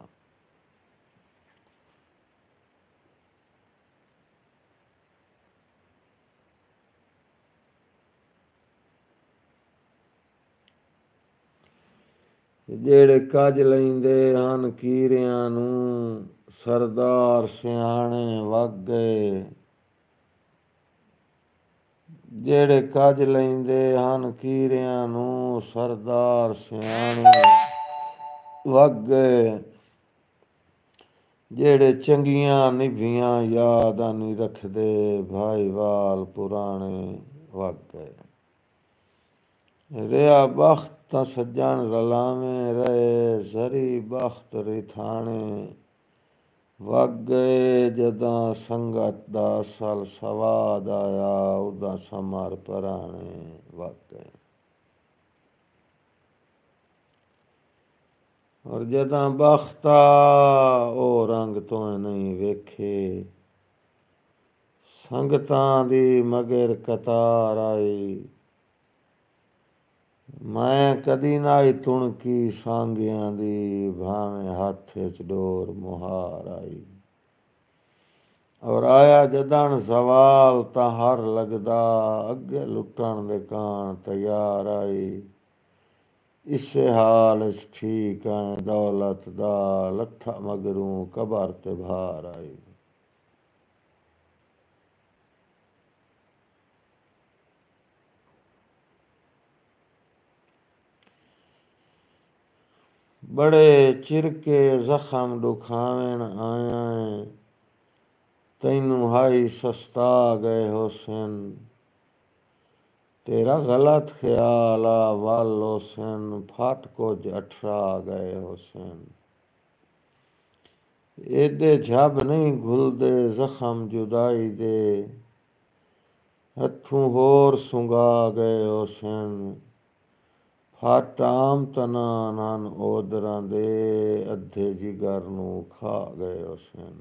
ਜਿਹੜੇ ਕੱਜ ਲੈਂਦੇ ਹਨ ਕੀਰਿਆਂ ਨੂੰ, ਸਰਦਾਰ ਸਿਆਣੇ ਵਗ ਗਏ। ਜਿਹੜੇ ਕੱਜ ਲੈਂਦੇ ਹਨ ਕੀਰਿਆਂ ਨੂੰ, ਸਰਦਾਰ ਸਿਆਣੇ ਵਗ ਗਏ। ਜਿਹੜੇ ਚੰਗੀਆਂ ਨਿਭੀਆਂ ਯਾਦਾਂ ਨਹੀਂ ਰੱਖਦੇ, ਭਾਈਵਾਲ ਪੁਰਾਣੇ ਵਗ ਗਏ। ਰਿਹਾ ਬਖਤ ਤਾਂ ਸੱਜਣ ਰਲਾਵੇਂ ਰਹੇ, ਜ਼ਰੀ ਬਖਤ ਰਿਥਾਣੇ ਵਗ ਗਏ। ਜਦਾਂ ਸੰਗਤ ਦਾ ਅਸਲ ਸਵਾਦ ਆਇਆ, ਉਦਾਂ ਸਮਰ ਪਰਾਣੇ ਵਗ ਗਏ। ਔਰ ਜਦਾਂ ਬਖਤਾ ਉਹ ਰੰਗ ਤੋਂ ਨਹੀਂ ਵੇਖੇ, ਸੰਗਤਾਂ ਦੀ ਮਗਰ ਕਤਾਰ ਆਈ। ਮੈਂ ਕਦੀ ਨਾਈ ਤੁਣਕੀ ਸਾਂਗਿਆਂ ਦੀ, ਭਾਵੇਂ ਹੱਥ 'ਚ ਡੋਰ ਮੁਹਾਰ ਆਈ। ਔਰ ਆਇਆ ਜਦਣ ਜ਼ਵਾਲ ਤਾਂ ਹਰ ਲੱਗਦਾ, ਅੱਗੇ ਲੁੱਟਣ ਦੇ ਕਾਣ ਤਿਆਰ ਆਈ। ਇਸੇ ਹਾਲ 'ਚ ਠੀਕ ਐ ਦੌਲਤ ਦਾ, ਲੱਥਾ ਮਗਰੂ ਕਬਰ ਤੇ ਭਾਰ ਆਈ। ਬੜੇ ਚਿਰਕੇ ਜ਼ਖਮ ਦੁਖਾਵਣ ਆਇਆ, ਤੈਨੂੰ ਹਾਈ ਸਸਤਾ ਗਏ ਹੁਸਨ। ਤੇਰਾ ਗਲਤ ਖਿਆਲ ਆ ਵੱਲ ਹੁਸਨ, ਫਟ ਕੁਝ ਅਠਰਾ ਗਏ ਹੁਸਨ। ਏਡੇ ਝੱਬ ਨਹੀਂ ਘੁਲਦੇ ਜ਼ਖਮ ਜੁਦਾਈ ਦੇ, ਹੱਥੋਂ ਹੋਰ ਸੁੰਘਾ ਗਏ ਹੁਸਨ। ਫਟ ਆਮ ਤਨਾਂ ਹਨ ਓਦਰਾਂ ਦੇ, ਅੱਧੇ ਜਿਗਰ ਨੂੰ ਖਾ ਗਏ ਹੁਸਨ।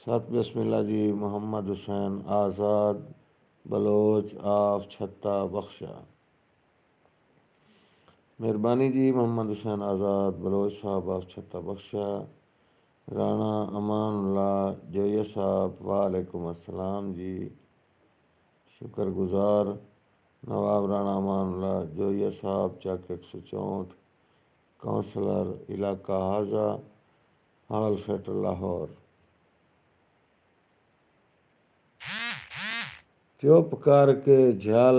सत बिस्मिल्लाह जी। मोहम्मद हुसैन आज़ाद बलोच आफ छत्ता बख्शा। मेहरबानी जी मोहम्मद हुसैन आज़ाद बलोच साहब आफ छत्ता बख्शा। राणा अमानुल्लाह जोया साहब वालेकुम अस्सलाम जी, शुक्रगुजार। नवाब राणा अमानुल्लाह जोया साहब चक 164, काउंसलर इलाका हाजा हाल फेट लाहौर। चुप करके झल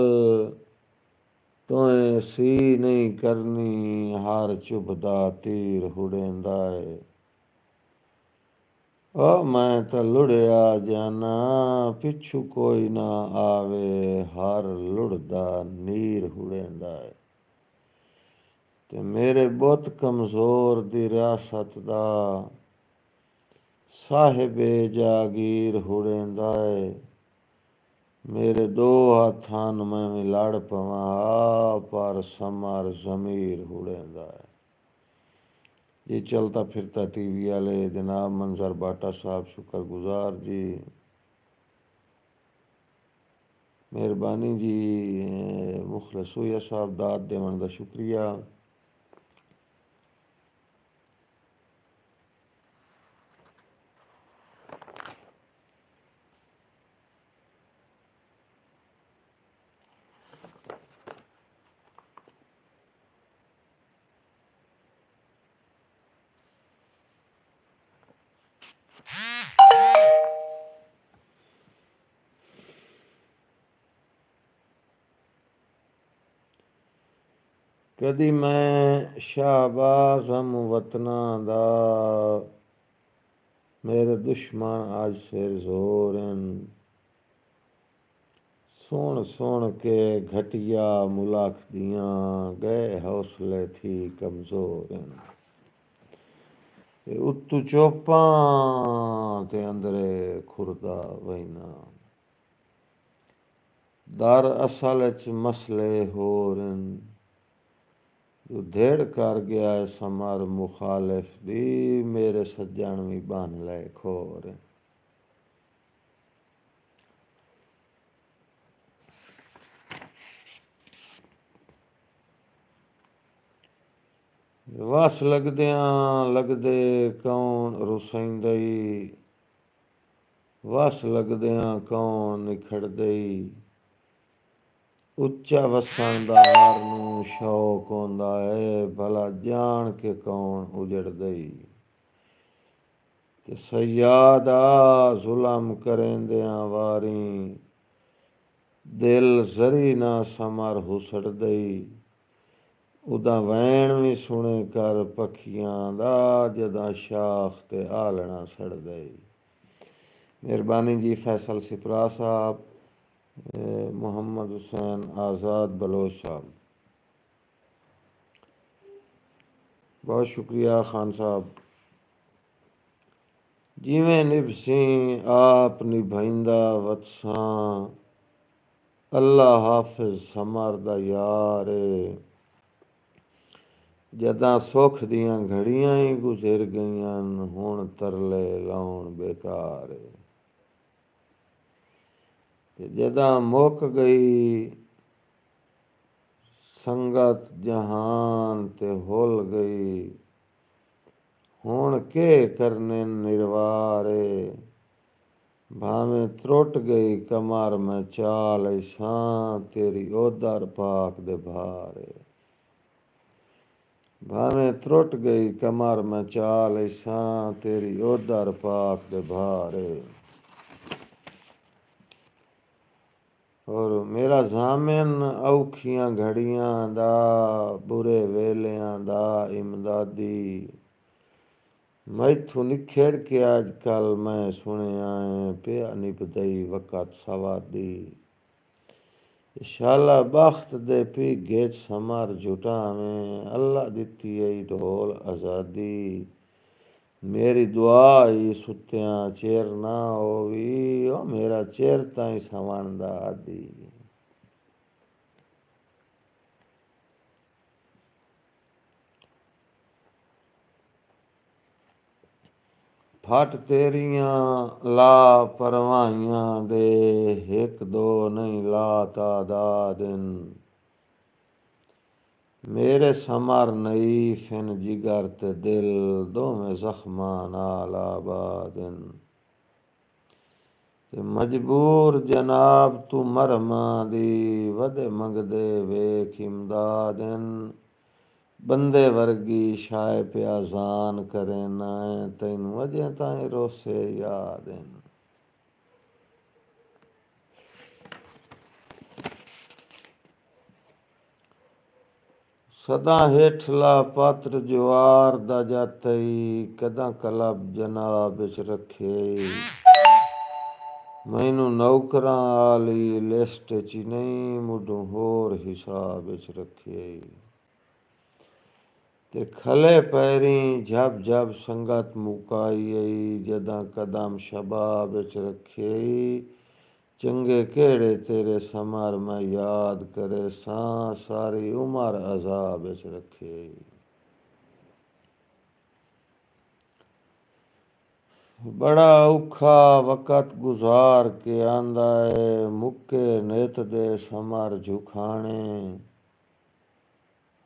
तोएं सी नहीं करनी, हर चुभदा तीर हुड़ेंदा है। ओ मैं तो लुड़िया जाना, पिछू कोई ना आवे, हर लुड़दा नीर हुड़ेंदा है। ते मेरे बुत कमज़ोर दी रियासत दा, साहिबे जागीर हुड़ेंदा है, मेरे दो हाथां में भी लड़ पवा पर समार जमीर हुड़ेंदा है। ये चलता फिरता टीवी वाले जनाब मंजर बाटा साहब शुक्रगुजार जी, मेहरबानी जी। मुखलिस होया साहब दाद देवन का शुक्रिया। कदी मैं शाहबाज हम वतना दा, मेरे दुश्मन आज सिर जोरन, सुन सुन के घटिया मुलाक दियां गए हौसले थी कमजोरन। उत्तू चोपां ते अंदरे खुरदा वहीना, दर असल च मसले होरन, जो धेड़ कर गया है समार मुखालिफ दी, मेरे सज्जन भी बन ले खोर। वस लगदियां लगदे कौन रुसैंदई, वस लगदियां कौन निखड़दई, उच्चा वसन दा हर नूं शौक होंदा है, भला जान के कौन उजड़दई। ते सयादा जुलम करेंदियां वारी, दिल जरी ना समर हुसड़दई, उदा वैण भी सुने कर पखियां दा, जदा शाख ते आलना सड़दई। मेहरबानी जी फैसल सिपरा साहब, मोहम्मद हुसैन आज़ाद बलोच साहब, बहुत शुक्रिया खान साहब। जिमें निभसी आप निभाइंदा वतसां, अल्लाह हाफिज समर दा यार, जदा सुख दियां घड़ियां ही गुजर गईयां, हुण तरले लाउण बेकार। जदा मुक गई संगत जहान ते हुल गई, हुण के करने निर्वार। भावें त्रुट गई कमर में चाल शां, तेरी ओदर पाक दे भार। भावें त्रुट गई कमर में चाल शां, तेरी ओदर पाक दे भार। और मेरा जामिन औखियां घड़ियां दा, बुरे वेलियां दा इमदादी, मैथू निखेड़ के अजकल मैं सुनिया पिया निभदई वक़्त सवादी। शाला बख्त दे भीगे समर जुटावें, अल्लाह दित्ती ऐ ढोल आज़ादी। मेरी दुआ ही सुत्तियां चेर ना होवी, ओ मेरा चेर ताईं सवण दा आदी। फट तेरियां ला परवाइयां दे, हिक दो नहीं ला तादादिन। मेरे समर नई फिन जिगर ते दिल, दोवें जख्मां नाल आबादिन। ते मजबूर जनाब तू मरमां दी, वदे मंगदे वेख इमदादिन। बंदे वर्गी शाय पिया जान करे ना, तैनू अजें ताईं रोसे याद हैं। सदा हेठला पात्र जवार दा जातई, कदा कलब जनाब विच रखे। मैनू नौकरां आली लिस्ट च नहीं, मुढों होर हिसाब विच रखे। ते खले पैरी झप झप संगत मुकाई जदा कदम शबाब विच रखे चंगे केड़े तेरे समर मैं याद करे सारी उमर अजाब विच रखे। बड़ा औखा वक़्त गुजार के आंदा है मुक्के नित दे समर झुखाने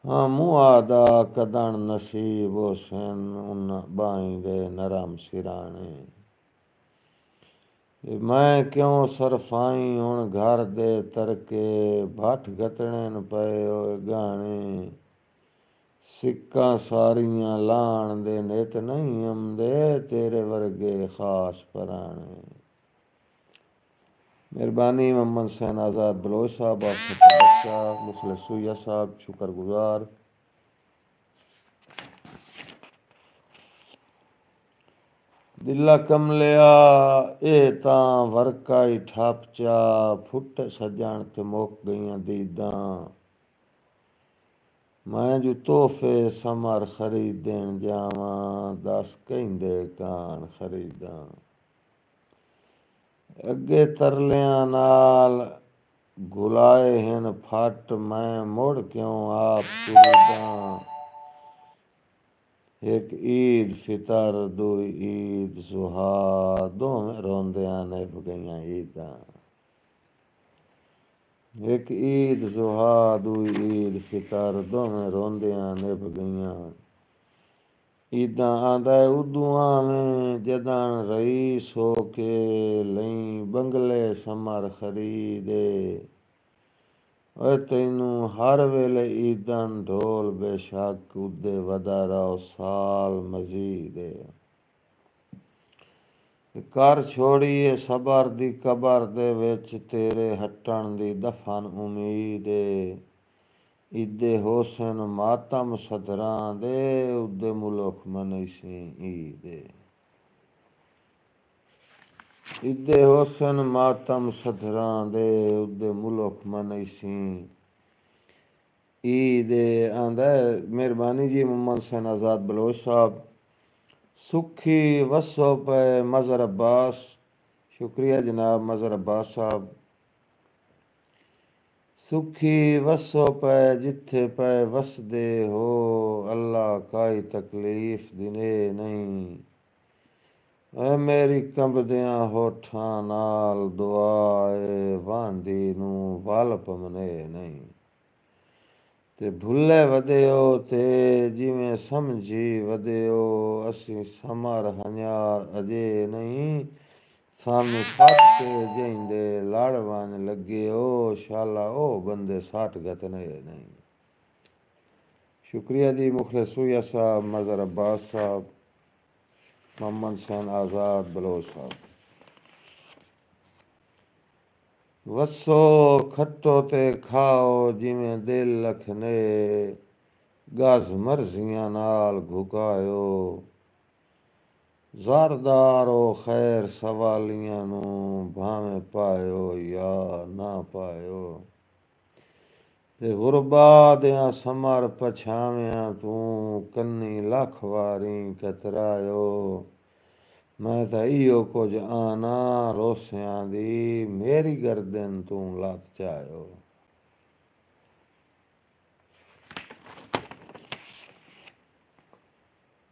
हाँ मुआदा कदन नसीब हुसैन उन बाई दे नरम सिराने। मैं क्यों सरफाई हुण घर दे तरके भट गतने न पए होए गाने सिक्का सारियां लाण दे नित नहीं आंदे तेरे वर्गे खास पराने। मेहरबानी मोहम्मद हुसैन आज़ाद बलोच साहब, आपका बच्चा मुखलिस सुइया साहब, शुक्रगुजार। दिला कमलिया ए तां वरका ही ठप चा फुट सजण ते मुक गईयां दीदां मैं जो तोहफे समर खरीदण जावां दस कहिंदे कान खरीदां अगे तरलियां नाल गुलाए हन फट मैं मुड़ क्यों आप तुरीदां एक ईद फितर दूई ईद जुहा दोवें रोंदियां निभ गईयां ईदां एक ईद जुहा दूई ईद फितर दोवें रोंदियां निभ गईयां ईदां आंदा उदू आवें जदन रईस होके लई बंगले समर खरीदे तैनू हर वेले ईदन ढोल बेशक उदे वदा रहो साल मजीद कर छोड़िए सबर दी कबर दे विच तेरे हटण दी दफन उम्मीद ईदे होसन मातम सदरां दे उदे मुल्क मनैसी ईद ईदे होसन मातम सदरां दे उदे मुल्क मनैसी ईद आंदा मेहरबानी जी मोहम्मद हुसैन आज़ाद बलोच साहब। सुखी वसो पे मज़हर अब्बास, शुक्रिया जनाब मज़हर अब्बास साहब। सुखी वसो पे जिथे पे वसदे हो अल्लाह काई तकलीफ दिने नहीं मेरी कंबदियां होठां नाल दुआए वांदी नू वल पमने नहीं ते भुल्ले वधियो ते जिवें समझी वधियो असीं समर हन्यार अजे नहीं सानू सट के जेंदे लड़ वन लगियो शाला ओ बंदे सट गतने नहीं। शुक्रिया जी मुखलिस सुइया साहब, मज़हर अब्बास साहब, मोहम्मद हुसैन आज़ाद बलोच साहब। वसो खट्टो ते खाओ जिवें दिल लखने गज मर्जियां नाल घुकायो ज़रदारो खैर सवालियां नू भावें पायो या ना पायो ते गुरबा दियां समर पछावियां तू कन्नी लख वारी कतरायो मैं तां इहो कुछ आना रोसियां दी मेरी गर्दन तू लत चायो।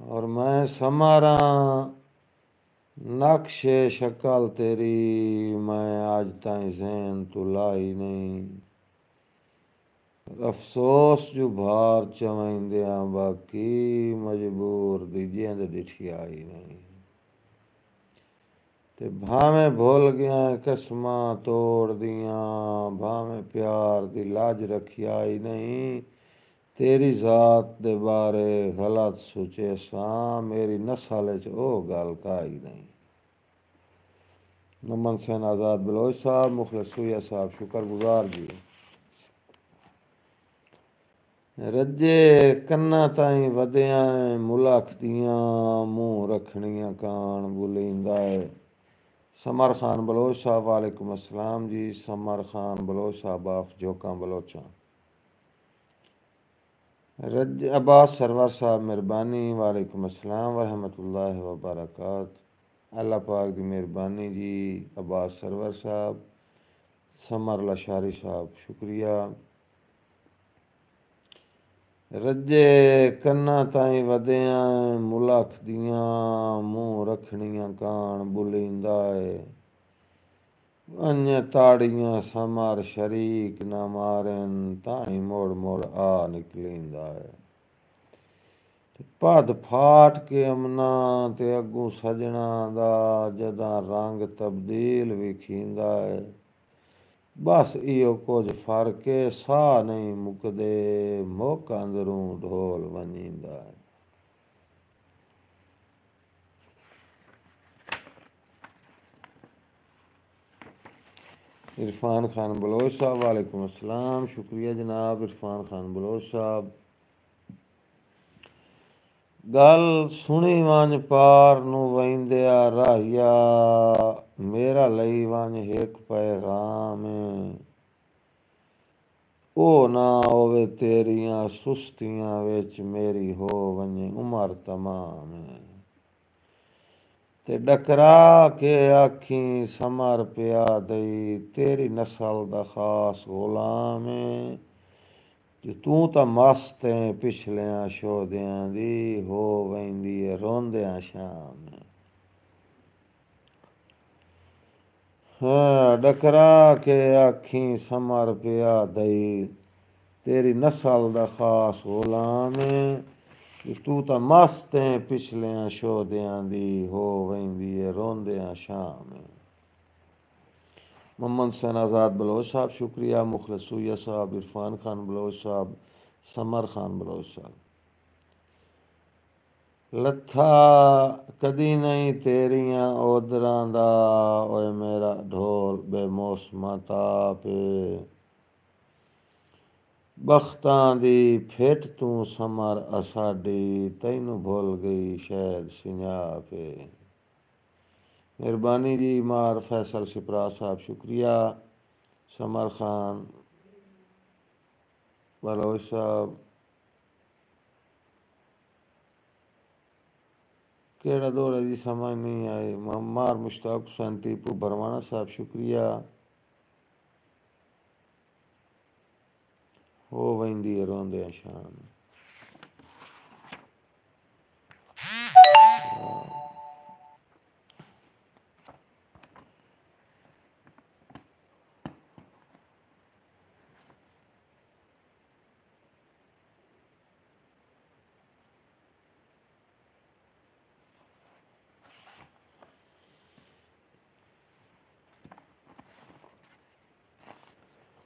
और मैं समारा नक्शे शक्ल तेरी मैं आज ताईं ज़हन तू लाई नहीं अफसोस जो भार चवेंदियां बाकी मजबूर दी जिंद डिठी आई नहीं ते भावें भुल गया कसमां तोड़ दियां भावें प्यार दी लाज रखी आई नहीं तेरी जात दे बारे गलत सोचे सां मेरी नस्ल च ओ गल काई नहीं। मोहम्मद हुसैन आज़ाद बलोच साहब, मुखलिस सुइया साहब, शुक्रगुजार जी। रजे कन्ना ताईं वधियां मुल्क दियां मूँह रखणियां कान बुलींदा है। समर खान बलोच साहब, वालेकुम अस्सलाम जी। समर खान बलोच साहब ऑफ जोकां बलोचां। रज अब्बास सरवर साहब मेहरबानी। वालेकुम अस्सलाम वरहमतुल्लाहि वबरकात। अल्लाह पाक की मेहरबानी जी। अब्बास सरवर साहब, समर लशारी साहब, शुक्रिया। रजे कन्ना ताईं वधियां मुलख दियां मूँह रखणियां कान बुलींदा है। अन्य ताड़ियां समर शरीक न मारन ताईं मोड़ मोड़ आ निकलींदा है। पद फाट के अमना ते अगू सजना दा जदा रंग तब्दील विखींदा है। बस इहो कुछ फर्क साह नहीं मुकदे मुक अंदरूं ढोल वञींदा है। इरफान खान बलोच साहब, वालेकुम अस्सलाम, शुक्रिया जनाब इरफान खान बलोच साहब। गल सुनी वंज पार नूं वहिंदिया राहिया, मेरा लई वंज हिक पैगाम। ओ ना होवे तेरियां सुस्तियां विच मेरी हो वञे उमर तमाम। ते डकरा के आखी समर पिया दई तेरी नस्ल दा खास गुलाम। तूं तां मस्त ऐ पिछलियां शोदियां दी हो वहिंदी ऐ रोंदियां शाम। डकरा के आखी समर पिया दई तेरी नस्ल दा खास गुलाम। तू तां मस्त ऐ पिछलियां शोदियां दी हो वहिंदी ऐ रोंदियां शाम। मोहम्मद हुसैन आज़ाद बलोच साहब, शुक्रिया। मुखलिस सूया साहब, इरफान खान बलोच साहब, समर खान बलोच साहब। लथा कदी नहीं तेरियां ओदरां दा ओए मेरा ढोल बेमौसमा ताप। बख्तां दी फिट तू समर असाडी तैनू भुल गई शायद सिंजाप। मेहरबानी जी मार फैसल शिपरा साहब, शुक्रिया। समर खान बलोच साहब, केड़ा दौर है जी समझ नहीं आई। मार मुश्ताक हुसैन टीपू बरवाना साहब, शुक्रिया। हो वहिंदी है रोंदियां शाम।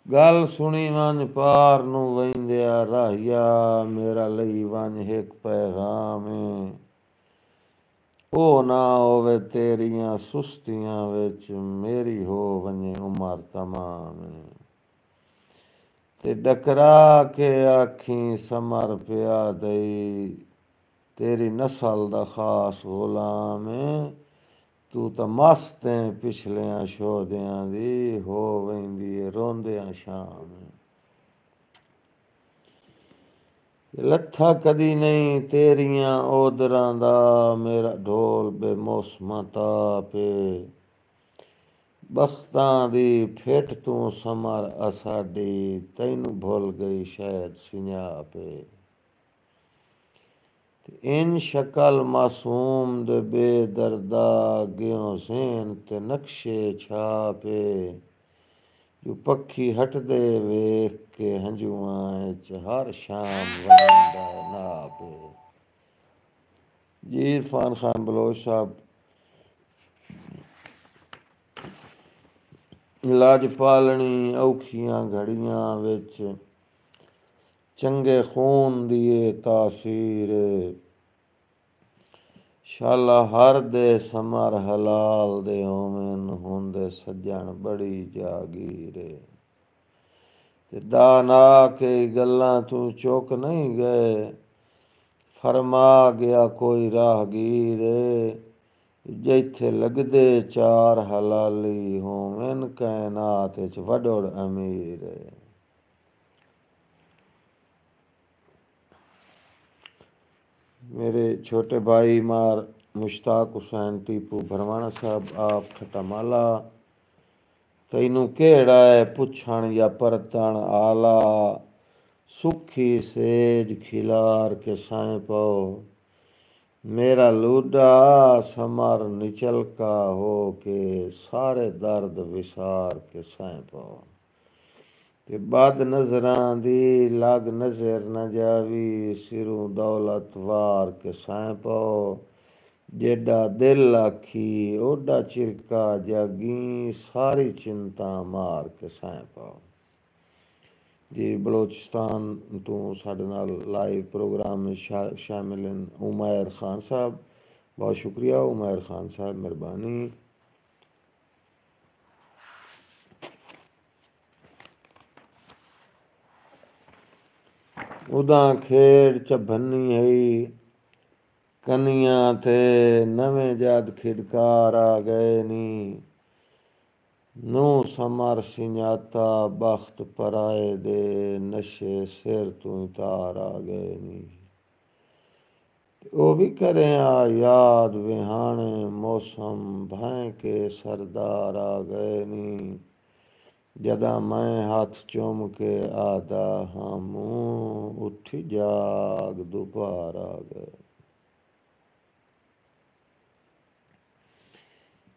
गल सुनी वंज पार नूं वहिंदिया राहिया, मेरा लई वंज हिक पैगाम। ओ ना होवे तेरियां सुस्तियां विच मेरी हो वञे उमर तमाम। ते डकरा के आखी समर पिया दई तेरी नस्ल दा खास गुलाम। तू तां मस्त ऐ पिछलियां शोदियां दी हो वहिंदी ऐ रोंदियां शाम। लथा कदी नहीं तेरियां ओदरां दा मेरा ढोल बेमौसमा ताप। बख्तां दी फिट तू समर असाडी तैनू भुल गई शायद सिंजाप। इन शक्ल मासूम दे बेदर्दा गियों ज़हन ते नक्शे छाप। जो पक्षी हटदे वेख के हंजुआं च हर शाम वहिंदा नाप। जी इरफान खान बलोच साहब, लज पालनी औखियां घड़ियां विच चंगे खून दी तासीर। शाला हर दे समर हलाल दे होवन हुंदे सज्जण बड़ी जागीर। ते दाना के गल्लां तू चुक नहीं गए, फरमा गया कोई राहगीर। जिथे लगदे चार हलाली होवन कायनात च वडोड़ अमीर। मेरे छोटे भाई मार मुश्ताक हुसैन टीपू भरवाना साहब आप ठट्टामाला तैनू केड़ा है पुछण या परतण आला सुखी सेज खिलार के साए पाओ मेरा लूडा समर निचल का हो के सारे दर्द विसार के साए पाओ ते बद नजरां दी लग नजर न जावी सिरों दौलत वार के साए पाओ जेड़ा दिल आखी ओडा चिरका जागी सारी चिंता मार के साए पाओ जी बलोचिस्तान तो साढ़े नाल लाइव प्रोग्राम में शामिल हैं उमैर खान साहब बहुत शुक्रिया उमैर खान साहब मेहरबानी उदा खेड़ चभनी है कनिया थे नवे जद खिड़कार आ गए नी नू समर सिंजाता बख्त पराए दे नशे सिर तू तार आ गए नी वो भी करें आ याद विहाने मौसम भैं के सरदार आ गए नी जदा मैं हाथ चूम के आदा हाँ मुँह उठ जाग दोबारा आ गए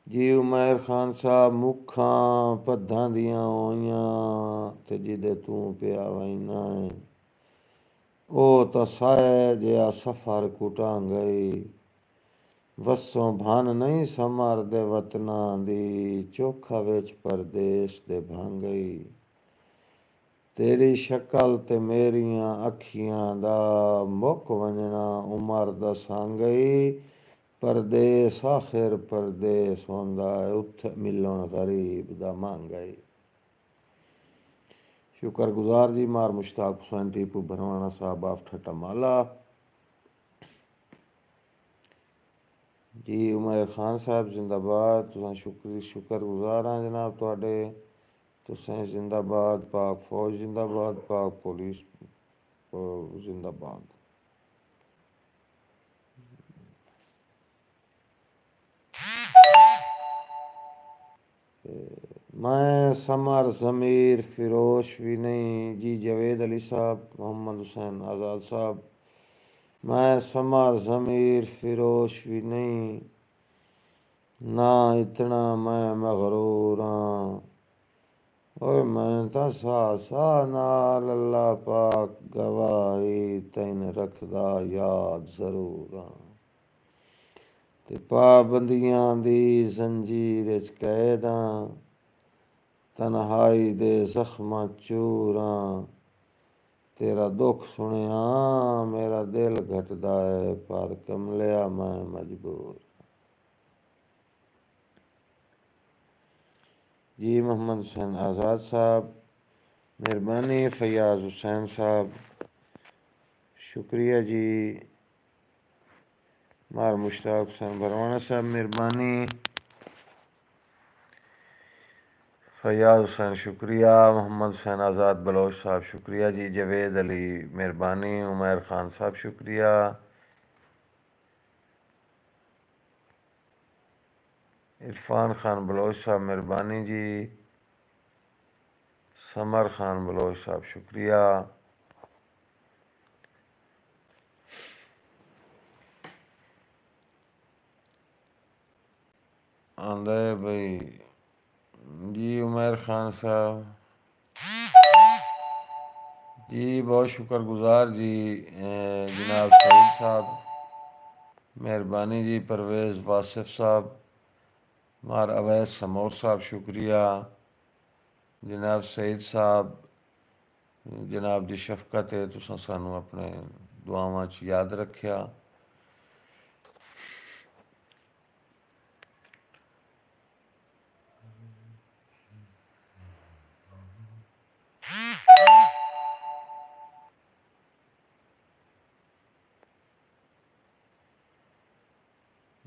जी उमैर खान साहब मुखां पद्धां दियां होइयां ते जिदे तू पिया वैना है ओ तां साए जिहा सफर कुटां गई वसों भन नहीं समर दे वतना दी चोखा विच परदेस दे भांगई तेरी शक्ल ते मेरियां अखियां दा मुक वंजना उमर दा सांगई परदेस आखिर परदेस होंदा उत्थे मिलन गरीब दा मंगाई शुक्रगुजार जी मार मुश्ताक हुसैन टीपू भरवाना साहब ऑफ ठट्टामाला जी उमैर खान साहब जिंदाबाद तुसां शुक्रगुजार हाँ जनाब तुहाडे तुसें जिंदाबाद पाक फौज जिंदाबाद पाक पुलिस जिंदाबाद मैं समर ज़मीर फ़िरोश भी नहीं जी जवेद अली साहब मोहम्मद हुसैन आज़ाद साहब मैं समर ज़मीर फ़िरोश भी नहीं ना इतना मैं मगरूर हाँ ओए मैं तो सा नाल अल्लाह पाक गवाही तैन रखदा याद ज़रूर हाँ ते पाबंदियां दी जंजीर च कैद हाँ तन्हाई दे जख्मां चूरां तेरा दुख सुनिया मेरा दिल घटदा है पर कमलिया मैं मजबूर जी मोहम्मद हुसैन आज़ाद साहब मेहरबानी फैयाज़ हुसैन साहब शुक्रिया जी मार मुश्ताक हुसैन भरवाना साहब मेहरबानी फैयाज़ हुसैन शुक्रिया मोहम्मद हुसैन आज़ाद बलोच साहब शुक्रिया जी जवेद अली मेहरबानी उमैर ख़ान साहब शुक्रिया इरफान ख़ान बलोच साहब मेहरबानी जी समर ख़ान बलोच साहब शुक्रिया आंदे भाई जी उमैर ख़ान साहब जी बहुत शुक्रगुजार जी जनाब सईद साहब मेहरबानी जी परवेज़ वासिफ साहब मार अवैस समौर साहब शुक्रिया जनाब सईद साहब जनाब दी शफकत है तुसां सानू अपने दुआवां च याद रखिया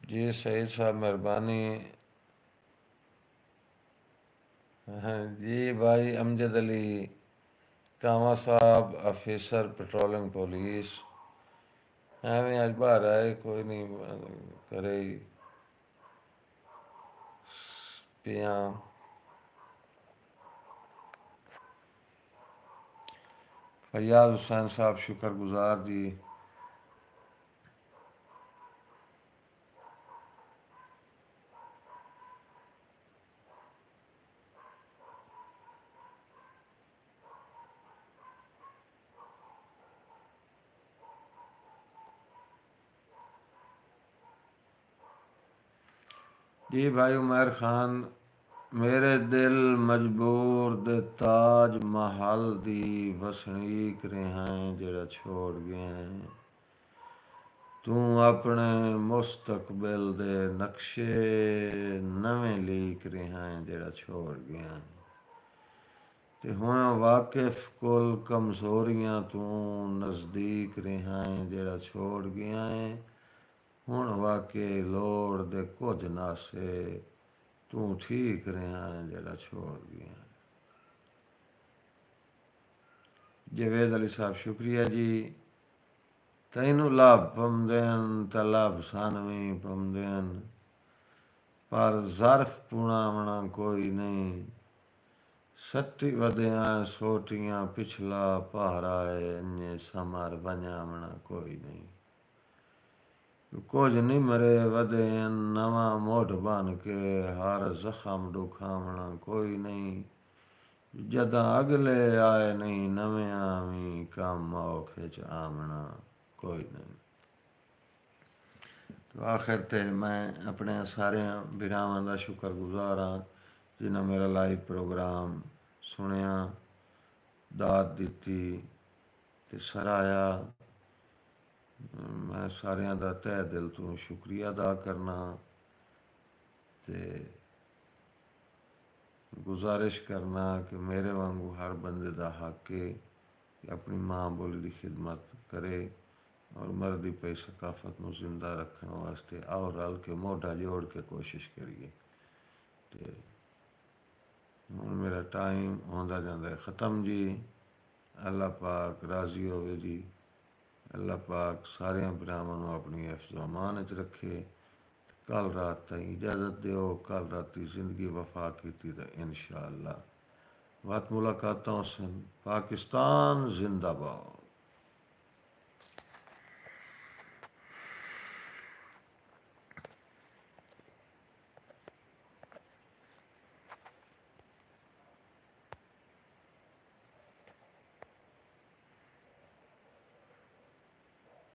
जी सईद साहब मेहरबानी जी भाई अमजद अली कामा साहब ऑफिसर पेट्रोलिंग पुलिस ਐਵੇਂ ਅੱਜ ਬਾਹਰ ਆਏ ਕੋਈ ਨਹੀਂ ਘਰੇ ਹੀ ਪਿਆ। फैयाज हुसैन साहब शुक्रगुजार जी। जी भाई उमर खान, मेरे दिल मजबूर दे ताज महल दी वसनीक रहे जेड़ा छोड़ गए हैं। तू अपने मुस्तकबिल दे नक्शे नवें लीक रहा है जेड़ा छोड़ गया है। ते हुण वाकिफ कुल कमजोरियां तू नज़दीक रहा है जेड़ा छोड़ गया है। हुण वाके लोड़ दे कुछ नासे तू ठीक रहा है जेड़ा छोड़ गया है। जवेद अली साहब शुक्रिया जी। तैनू लाभ पमदेन ते लाभ सानवी पमदेन, पर ज़र्फ पुणावना कोई नहीं। सट्टी वधिया सोटियां पिछला पहारा है, अन्य समर वजावना कोई नहीं। कुछ निमरे वधे नवा मोढ़ बन के, हर जख्म दुखावना कोई नहीं। जदा अगले आए नहीं नवे आवी, कम औखे च आमना कोई नहीं। तो आखिर ते मैं अपने सारे बिरावां दा शुक्रगुजार हाँ जिन्हें मेरा लाइव प्रोग्राम सुनिया, दाद दिती ते सराहया। मैं सारियां दा तह दिल तो शुक्रिया अदा करना ते गुजारिश करना कि मेरे वांगू हर बंदे दा हक है कि अपनी माँ बोली की खिदमत करे और मरदी पे सकाफत को जिंदा रखने वास्ते आओ रल के मोढा जोड़ के कोशिश करिए। तो हुण मेरा टाइम आंदा जांदा ख़त्म जी। अल्लाह पाक राजी होवे जी। अल्लाह पाक सारे भरावां नूं अपनी हिफ्ज़ अमान च रखे। कल रात ताईं इजाज़त दिओ, कल राती जिंदगी वफा की तो इंशाअल्लाह बात मुलाकातां सन। पाकिस्तान जिंदाबाद।